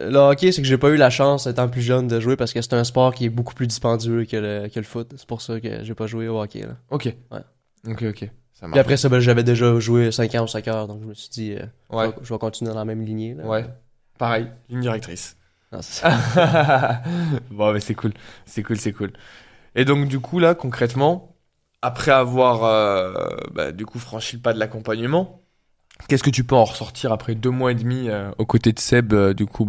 Speaker 2: Le hockey, c'est que j'ai pas eu la chance, étant plus jeune, de jouer parce que c'est un sport qui est beaucoup plus dispendieux que le foot. C'est pour ça que j'ai pas joué au hockey, là.
Speaker 1: Ok.
Speaker 2: Ouais.
Speaker 1: Ok, ça
Speaker 2: Puis
Speaker 1: marche.
Speaker 2: après ça, ben, j'avais déjà joué 5 ans au soccer, donc je me suis dit,
Speaker 1: Ouais,
Speaker 2: je vais continuer dans la même lignée, là.
Speaker 1: ouais. Pareil, ligne directrice.
Speaker 2: Non, c'est ça.
Speaker 1: Bon, mais c'est cool. C'est cool. Et donc, du coup, là, concrètement, après avoir, du coup, franchi le pas de l'accompagnement, qu'est-ce que tu peux en ressortir après 2 mois et demi aux côtés de Seb, du coup,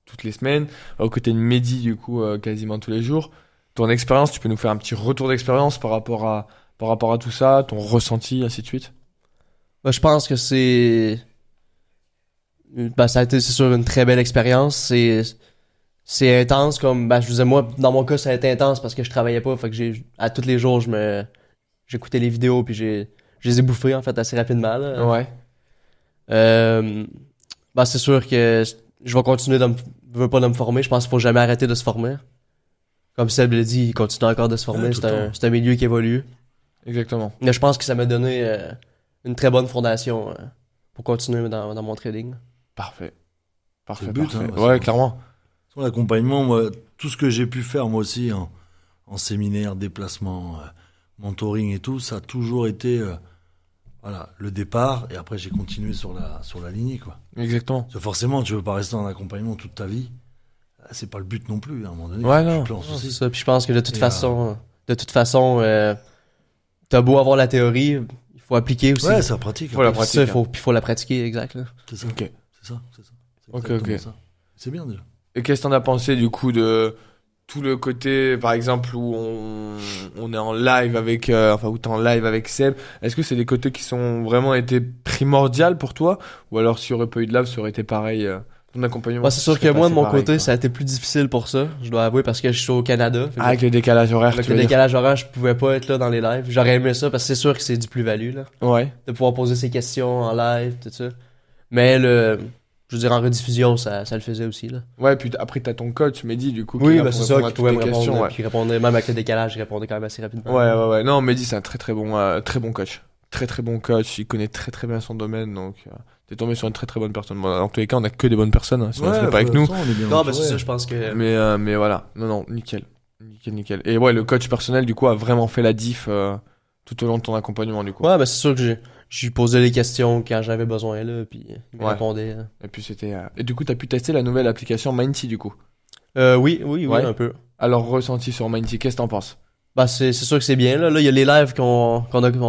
Speaker 1: toutes les semaines, aux côtés de Mehdi, du coup, quasiment tous les jours. Ton expérience, tu peux nous faire un petit retour d'expérience par rapport à tout ça, ton ressenti, ainsi de suite?
Speaker 2: Ben, je pense que ça a été, c'est sûr, une très belle expérience. C'est intense, comme, je disais, moi, dans mon cas, ça a été intense parce que je travaillais pas. Fait que à tous les jours, j'écoutais les vidéos puis je les ai bouffées, en fait, assez rapidement, là.
Speaker 1: Ouais.
Speaker 2: C'est sûr que je vais continuer veux pas de me former. Je pense qu'il faut jamais arrêter de se former. comme Seb l'a dit, il continue encore de se former.
Speaker 3: Ouais, tout le temps.
Speaker 2: C'est un milieu qui évolue.
Speaker 1: Exactement.
Speaker 2: Mais je pense que ça m'a donné une très bonne fondation pour continuer dans mon trading.
Speaker 1: Parfait. Parfait,
Speaker 3: C'est le but,
Speaker 1: parfait.
Speaker 3: hein,
Speaker 1: Ouais,
Speaker 3: c'est-
Speaker 1: clairement.
Speaker 3: Sur l'accompagnement, moi, tout ce que j'ai pu faire moi aussi en séminaire, déplacement, mentoring et tout, ça a toujours été voilà, le départ et après j'ai continué sur la lignée quoi.
Speaker 1: Exactement.
Speaker 3: Parce que forcément, tu veux pas rester en accompagnement toute ta vie. C'est pas le but non plus à un moment donné.
Speaker 1: Ouais,
Speaker 3: tu
Speaker 1: non.
Speaker 3: te lances
Speaker 2: C'est
Speaker 3: aussi.
Speaker 2: ça. Puis je pense que de toute
Speaker 3: Et,
Speaker 2: façon, t'as beau avoir la théorie, il faut appliquer aussi.
Speaker 3: Ouais, ça pratique.
Speaker 1: Faut la
Speaker 3: après.
Speaker 2: C'est ça,
Speaker 1: pratique,
Speaker 2: faut la pratiquer, exact. Là.
Speaker 3: C'est ça.
Speaker 1: Ok.
Speaker 3: C'est ça. C'est ça. C'est
Speaker 1: Ok,
Speaker 3: exactement
Speaker 1: ok.
Speaker 3: ça. C'est bien déjà.
Speaker 1: Et qu'est-ce que t'en as pensé du coup de tout le côté, par exemple, où on est en live avec, où t'es en live avec Seb? Est-ce que c'est des côtés qui sont vraiment été primordiales pour toi? Ou alors s'il y aurait pas eu de live, ça aurait été pareil, ton accompagnement?
Speaker 2: Ouais, c'est sûr que
Speaker 1: serait
Speaker 2: moi, de
Speaker 1: passé
Speaker 2: mon
Speaker 1: pareil,
Speaker 2: côté,
Speaker 1: quoi.
Speaker 2: ça a été plus difficile pour ça. Je dois avouer parce que je suis au Canada. Fait que
Speaker 1: Ah, avec le décalage horaire,
Speaker 2: avec
Speaker 1: tu
Speaker 2: le
Speaker 1: veux dire.
Speaker 2: décalage horaire, je pouvais pas être là dans les lives. J'aurais aimé ça parce que c'est sûr que c'est du plus-value, là.
Speaker 1: Ouais.
Speaker 2: De pouvoir poser ses questions en live, tout ça. Mais je veux dire, en rediffusion, ça le faisait aussi, là.
Speaker 1: Ouais, puis après t'as ton coach, Mehdi, du coup. qui est
Speaker 2: Oui,
Speaker 1: là
Speaker 2: bah
Speaker 1: pour
Speaker 2: c'est ça,
Speaker 1: répondre à
Speaker 2: qui pouvait me
Speaker 1: toutes tes
Speaker 2: répondre.
Speaker 1: questions, ouais.
Speaker 2: Puis il répondait, même avec le décalage, il répondait quand même assez rapidement.
Speaker 1: Ouais. Non, Mehdi, c'est un très bon coach. Très bon coach. Il connaît très bien son domaine, donc t'es tombé sur une très bonne personne. Bon, dans tous les cas, on a que des bonnes personnes, hein, sinon on serait pas avec nous.
Speaker 3: on est bien
Speaker 2: Non, bah
Speaker 3: entouré.
Speaker 2: c'est ça, je pense que.
Speaker 1: Mais voilà. Non, nickel. Et ouais, le coach personnel, du coup, a vraiment fait la diff tout au long de ton accompagnement, du coup.
Speaker 2: Ouais, bah c'est sûr que j'ai posé les questions quand j'avais besoin, là, puis il me
Speaker 1: Ouais.
Speaker 2: répondait. Hein.
Speaker 1: Et puis c'était. Et du coup, t'as pu tester la nouvelle application Minty, du coup.
Speaker 2: Oui,
Speaker 1: Ouais.
Speaker 2: un peu.
Speaker 1: Alors, ressenti sur Minty, qu'est-ce que t'en penses?
Speaker 2: Bah c'est sûr que c'est bien, là. Là, il y a les lives qu'on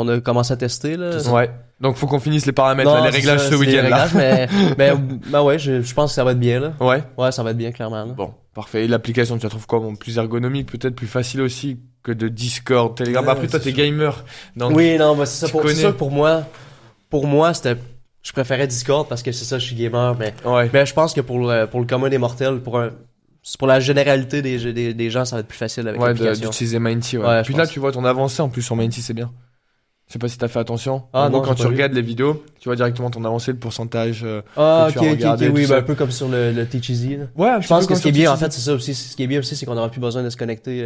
Speaker 2: a commencé à tester, là.
Speaker 1: Ouais. Donc, faut qu'on finisse les paramètres,
Speaker 2: Non,
Speaker 1: là, les
Speaker 2: c'est
Speaker 1: réglages
Speaker 2: ça,
Speaker 1: ce
Speaker 2: c'est les
Speaker 1: week-end, là.
Speaker 2: réglages, mais ouais, je pense que ça va être bien, là.
Speaker 1: Ouais.
Speaker 2: Ouais, ça va être bien, clairement, là.
Speaker 1: Bon, parfait. Et l'application, tu la trouves quoi? Bon, plus ergonomique, peut-être plus facile aussi que de Discord, Telegram.
Speaker 3: Ouais,
Speaker 1: Après, toi,
Speaker 3: c'est
Speaker 1: t'es
Speaker 3: sûr.
Speaker 1: gamer. Donc,
Speaker 2: Oui, non, bah c'est ça.
Speaker 1: tu
Speaker 2: C'est
Speaker 1: connais.
Speaker 2: sûr que pour moi, je préférais Discord parce que c'est ça, je suis gamer,
Speaker 1: ouais.
Speaker 2: mais je pense que pour le commun des mortels, c'est pour la généralité des gens, ça va être plus facile avec
Speaker 1: Ouais,
Speaker 2: l'application.
Speaker 1: d'utiliser Minty, ouais.
Speaker 2: Ouais, je
Speaker 1: Puis là,
Speaker 2: pense.
Speaker 1: tu vois ton avancée en plus sur Minty, c'est bien. Je sais pas si t'as fait attention.
Speaker 2: Ah,
Speaker 1: En gros,
Speaker 2: non,
Speaker 1: quand
Speaker 2: j'ai
Speaker 1: tu
Speaker 2: pas vu.
Speaker 1: regardes les vidéos, tu vois directement ton avancée, le pourcentage.
Speaker 2: Ah,
Speaker 1: que
Speaker 2: ok,
Speaker 1: tu as regardé,
Speaker 2: oui,
Speaker 1: tout
Speaker 2: bah,
Speaker 1: ça.
Speaker 2: un peu comme sur le Teach Easy, là.
Speaker 1: Ouais,
Speaker 2: Je pense que ce qui est bien, en fait, c'est ça aussi. Ce qui est bien aussi, c'est qu'on n'aura plus besoin de se connecter.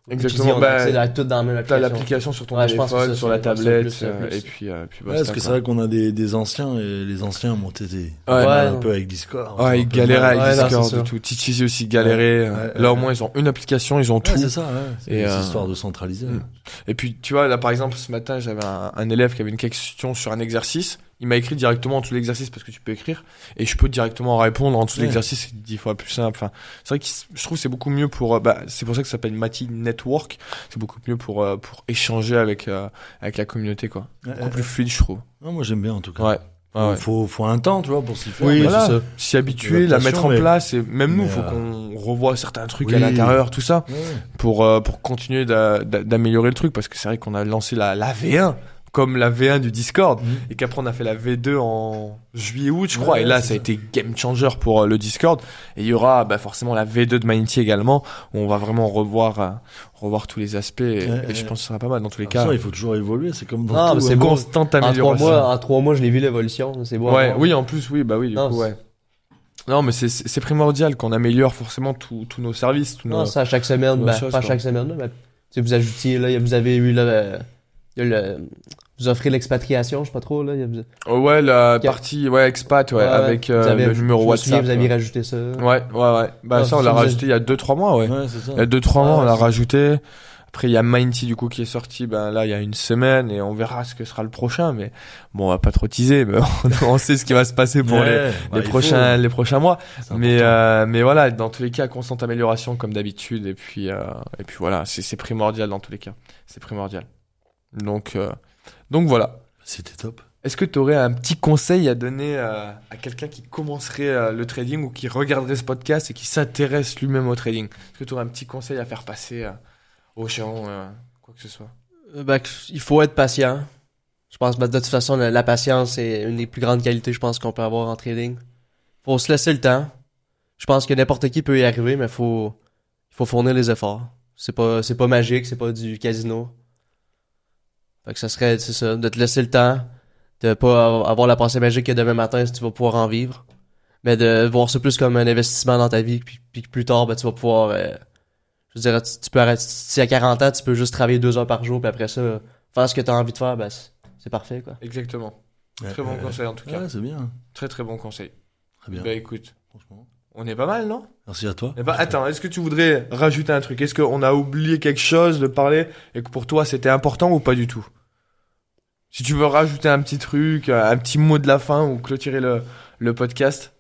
Speaker 2: Au Teach
Speaker 1: Exactement,
Speaker 2: Easy, on a
Speaker 1: bah,
Speaker 2: accès à tout dans la même
Speaker 1: t'as
Speaker 2: application.
Speaker 1: l'application sur ton
Speaker 2: Ouais, je pense que
Speaker 1: téléphone,
Speaker 2: ça,
Speaker 1: sur la
Speaker 2: c'est- c'est
Speaker 1: tablette,
Speaker 2: plus,
Speaker 1: et puis
Speaker 3: Ouais,
Speaker 1: basta,
Speaker 3: parce que c'est
Speaker 1: quoi.
Speaker 3: vrai qu'on a des anciens et les anciens m'ont été
Speaker 1: Ouais.
Speaker 3: un
Speaker 2: Ouais.
Speaker 3: peu avec Discord.
Speaker 1: Ouais, ils galéraient avec
Speaker 2: Ouais, non,
Speaker 1: Discord
Speaker 2: c'est ça.
Speaker 1: et tout. Teach aussi galérait.
Speaker 3: Ouais,
Speaker 1: Là, au
Speaker 3: ouais.
Speaker 1: moins, ils ont une application, ils ont tout.
Speaker 3: Ouais, c'est ça, ouais. C'est
Speaker 1: Et,
Speaker 3: des histoires de centraliser.
Speaker 1: Mm. Et puis, tu vois, là, par exemple, ce matin, j'avais un élève qui avait une question sur un exercice. Il m'a écrit directement en dessous de l'exercice parce que tu peux écrire. Et je peux directement répondre en dessous de
Speaker 3: Ouais.
Speaker 1: l'exercice. C'est 10 fois plus simple. Enfin, c'est vrai que je trouve que c'est beaucoup mieux c'est pour ça que ça s'appelle Mati Network. C'est beaucoup mieux pour échanger avec la communauté, quoi. Beaucoup plus fluide, je trouve.
Speaker 3: Non, moi j'aime bien en tout cas.
Speaker 1: Ouais. Ouais.
Speaker 3: Faut un temps, tu vois, pour s'y faire.
Speaker 2: Oui,
Speaker 3: mais
Speaker 1: Voilà.
Speaker 2: c'est ça.
Speaker 1: S'y habituer, la mettre en
Speaker 3: mais-
Speaker 1: place. Et même nous,
Speaker 3: mais,
Speaker 1: faut qu'on revoie certains trucs
Speaker 3: oui.
Speaker 1: à l'intérieur, tout ça.
Speaker 3: Ouais.
Speaker 1: Pour continuer d'améliorer le truc parce que c'est vrai qu'on a lancé la V1 comme la V1 du Discord
Speaker 3: Mhm.
Speaker 1: et qu'après on a fait la V2 en juillet-août je crois
Speaker 3: Ouais,
Speaker 1: et là
Speaker 3: c'est
Speaker 1: ça a
Speaker 3: ça.
Speaker 1: été game changer pour le Discord et il y aura forcément la V2 de Minty également où on va vraiment revoir tous les aspects et
Speaker 3: Ouais,
Speaker 1: je
Speaker 3: ouais.
Speaker 1: pense que ce sera pas mal dans tous les
Speaker 3: Alors
Speaker 1: cas
Speaker 3: ça, il faut toujours évoluer, c'est comme dans
Speaker 2: Non,
Speaker 3: tout.
Speaker 2: mais c'est
Speaker 3: hein.
Speaker 2: beau.
Speaker 1: constante
Speaker 2: En
Speaker 1: amélioration
Speaker 2: 3 mois, je l'ai vu l'évolution. C'est beau. à
Speaker 1: ouais
Speaker 2: voir.
Speaker 1: oui en plus oui bah oui du
Speaker 2: Non,
Speaker 1: coup
Speaker 2: c'est-
Speaker 1: ouais non mais c'est primordial qu'on améliore forcément tous nos services tous nos
Speaker 2: Non, ça, à chaque semaine,
Speaker 1: Bonne
Speaker 2: ben,
Speaker 1: chose,
Speaker 2: pas
Speaker 1: quoi.
Speaker 2: chaque semaine, là, mais, tu sais, vous ajoutiez, là, vous avez eu, là, vous offrez l'expatriation, je sais pas trop, là.
Speaker 1: Oh, ouais la
Speaker 2: Quel-
Speaker 1: partie avec
Speaker 2: Ouais,
Speaker 1: avec
Speaker 2: vous avez-
Speaker 1: le numéro
Speaker 2: je me souviens,
Speaker 1: WhatsApp
Speaker 2: vous aviez
Speaker 1: quoi.
Speaker 2: rajouté ça.
Speaker 1: Ouais. Bah
Speaker 2: Ah,
Speaker 1: ça, on
Speaker 2: ça,
Speaker 1: l'a
Speaker 2: vous
Speaker 1: rajouté il y a 2-3 mois, ouais.
Speaker 3: Ouais, c'est ça.
Speaker 1: Il y a 2-3 mois,
Speaker 2: Ah,
Speaker 1: on l'a
Speaker 2: c'est-
Speaker 1: rajouté. Après, il y a Minty, du coup, qui est sorti, là, il y a une semaine, et on verra ce que sera le prochain, mais bon, on va pas trop teaser, mais on sait ce qui va se passer pour
Speaker 3: Ouais,
Speaker 1: les
Speaker 3: il
Speaker 1: prochains mois.
Speaker 3: faut, c'est
Speaker 1: Mais,
Speaker 3: important.
Speaker 1: mais voilà, dans tous les cas, constante amélioration, comme d'habitude, et puis voilà, c'est primordial dans tous les cas. C'est primordial. Donc voilà.
Speaker 3: C'était top.
Speaker 1: Est-ce que tu aurais un petit conseil à donner à quelqu'un qui commencerait le trading ou qui regarderait ce podcast et qui s'intéresse lui-même au trading? Est-ce que tu aurais un petit conseil à faire passer aux gens, quoi que ce soit?
Speaker 2: Il faut être patient. Je pense, de toute façon, la patience est une des plus grandes qualités, je pense, qu'on peut avoir en trading. Faut se laisser le temps. Je pense que n'importe qui peut y arriver, mais il faut fournir les efforts. C'est pas magique, c'est pas du casino. Fait que c'est ça, de te laisser le temps, de pas avoir la pensée magique que demain matin, si tu vas pouvoir en vivre, mais de voir ça plus comme un investissement dans ta vie, puis que plus tard, tu vas pouvoir, je je veux dire, tu peux arrêter, si à 40 ans, tu peux juste travailler 2 heures par jour, puis après ça, faire ce que t'as envie de faire, ben, c'est parfait, quoi.
Speaker 1: Exactement.
Speaker 3: Ouais,
Speaker 1: Très bon conseil en tout cas.
Speaker 3: Ouais, c'est bien.
Speaker 1: Très très bon conseil.
Speaker 3: Très bien.
Speaker 1: Bah écoute,
Speaker 3: Franchement.
Speaker 1: on est pas mal, non?
Speaker 3: Merci à toi.
Speaker 1: Eh ben, attends, est-ce que tu voudrais rajouter un truc? Est-ce qu'on a oublié quelque chose de parler et que pour toi c'était important ou pas du tout? Si tu veux rajouter un petit truc, un petit mot de la fin ou clôturer le podcast.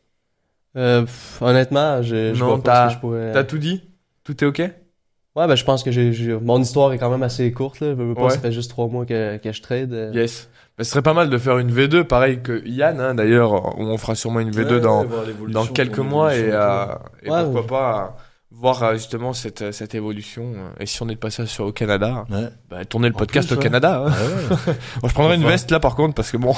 Speaker 2: Honnêtement, je
Speaker 1: Non,
Speaker 2: vois pas ce que je pourrais...
Speaker 1: T'as tout dit? Tout est ok?
Speaker 2: Ouais, ben, je pense que mon histoire est quand même assez courte, là. Je veux pas,
Speaker 1: Ouais.
Speaker 2: ça fait juste 3 mois que je trade.
Speaker 1: Yes. Bah, ce serait pas mal de faire une V2, pareil que Yann, hein, d'ailleurs, où on fera sûrement une V2 dans quelques mois et
Speaker 2: Ouais,
Speaker 1: pourquoi pas voir justement cette évolution. Et si on est de passage au Canada,
Speaker 3: Ouais.
Speaker 1: bah, tourner le
Speaker 3: En
Speaker 1: podcast
Speaker 3: plus,
Speaker 1: au
Speaker 3: ouais.
Speaker 1: Canada. Hein.
Speaker 3: Ah ouais.
Speaker 1: Bon, je prendrais une
Speaker 3: Enfin.
Speaker 1: veste là par contre parce que bon.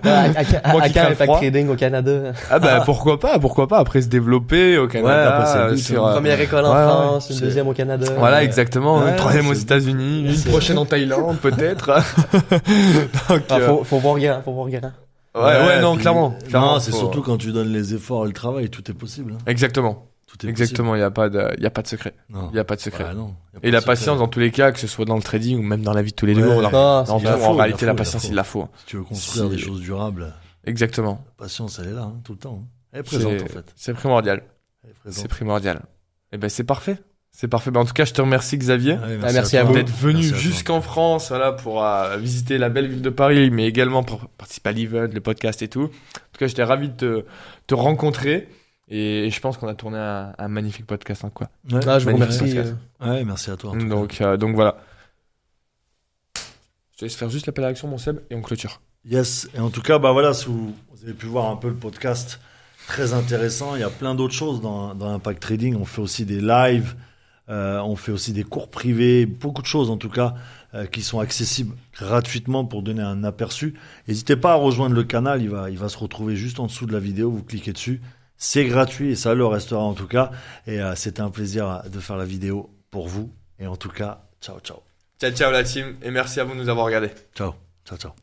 Speaker 2: À
Speaker 1: qui
Speaker 2: quand
Speaker 1: crains le
Speaker 2: Impact
Speaker 1: froid.
Speaker 2: Trading au Canada?
Speaker 1: Ah bah pourquoi pas après se développer au Canada.
Speaker 3: après, c'est le but,
Speaker 1: sur,
Speaker 3: hein.
Speaker 2: Première école en
Speaker 1: ouais,
Speaker 2: France, une
Speaker 3: c'est-
Speaker 2: deuxième au Canada.
Speaker 1: Voilà exactement.
Speaker 3: Ouais,
Speaker 1: Une troisième aux
Speaker 3: c'est-
Speaker 1: États-Unis, une
Speaker 2: c'est-
Speaker 1: prochaine en Thaïlande peut-être. Donc,
Speaker 2: Ah, faut voir grand, faut voir grand.
Speaker 1: ouais non
Speaker 3: puis-
Speaker 1: clairement.
Speaker 3: Non, c'est
Speaker 1: faut-
Speaker 3: surtout quand tu donnes les efforts et le travail, tout est possible. Hein.
Speaker 1: Exactement.
Speaker 3: Tout est
Speaker 1: Exactement. Il y a pas de secret.
Speaker 3: possible. Non.
Speaker 1: Il y a pas de secret.
Speaker 3: Bah, non. Y a pas
Speaker 1: Et
Speaker 3: de
Speaker 1: la
Speaker 3: secret.
Speaker 1: patience dans tous les cas, que ce soit dans le trading ou même dans la vie de tous les
Speaker 3: Ouais.
Speaker 1: jours.
Speaker 2: Ah,
Speaker 1: En
Speaker 3: Il la
Speaker 1: tout,
Speaker 3: faut,
Speaker 1: en
Speaker 3: il
Speaker 1: réalité,
Speaker 3: la
Speaker 1: la
Speaker 3: faut,
Speaker 1: patience,
Speaker 3: il la
Speaker 1: il la faut.
Speaker 3: Si tu veux construire des choses durables,
Speaker 1: Exactement.
Speaker 3: la patience, elle est là, hein, tout le temps. Hein. Elle est présente, en fait.
Speaker 1: C'est primordial.
Speaker 3: Elle est présente.
Speaker 1: C'est primordial. Et ben, c'est parfait. C'est parfait. Ben, en tout cas, je te remercie, Xavier.
Speaker 3: Ouais,
Speaker 2: merci à
Speaker 3: toi.
Speaker 2: vous.
Speaker 1: D'être venu
Speaker 3: Merci à toi.
Speaker 1: jusqu'en France, voilà, pour visiter la belle ville de Paris, mais également pour participer à l'event, le podcast et tout. En tout cas, j'étais ravi de te rencontrer. Et je pense qu'on a tourné un magnifique podcast, hein, quoi.
Speaker 3: Ouais.
Speaker 2: Ah, je vous
Speaker 1: Magnifique
Speaker 2: remercie.
Speaker 1: podcast.
Speaker 3: Ouais, merci à toi. en tout cas.
Speaker 1: Donc voilà. Je te laisse faire juste l'appel à l'action, mon Seb, et on clôture.
Speaker 3: Yes, et en tout cas, bah voilà, si vous avez pu voir un peu le podcast, très intéressant. Il y a plein d'autres choses dans Impact Trading. On fait aussi des lives, on fait aussi des cours privés, beaucoup de choses en tout cas qui sont accessibles gratuitement pour donner un aperçu. N'hésitez pas à rejoindre le canal, il va se retrouver juste en dessous de la vidéo. Vous cliquez dessus, c'est gratuit et ça le restera en tout cas. Et c'était un plaisir de faire la vidéo pour vous. Et en tout cas, ciao, ciao,
Speaker 1: Ciao, ciao la team, et merci à vous de nous avoir regardés.
Speaker 3: ciao, ciao, ciao.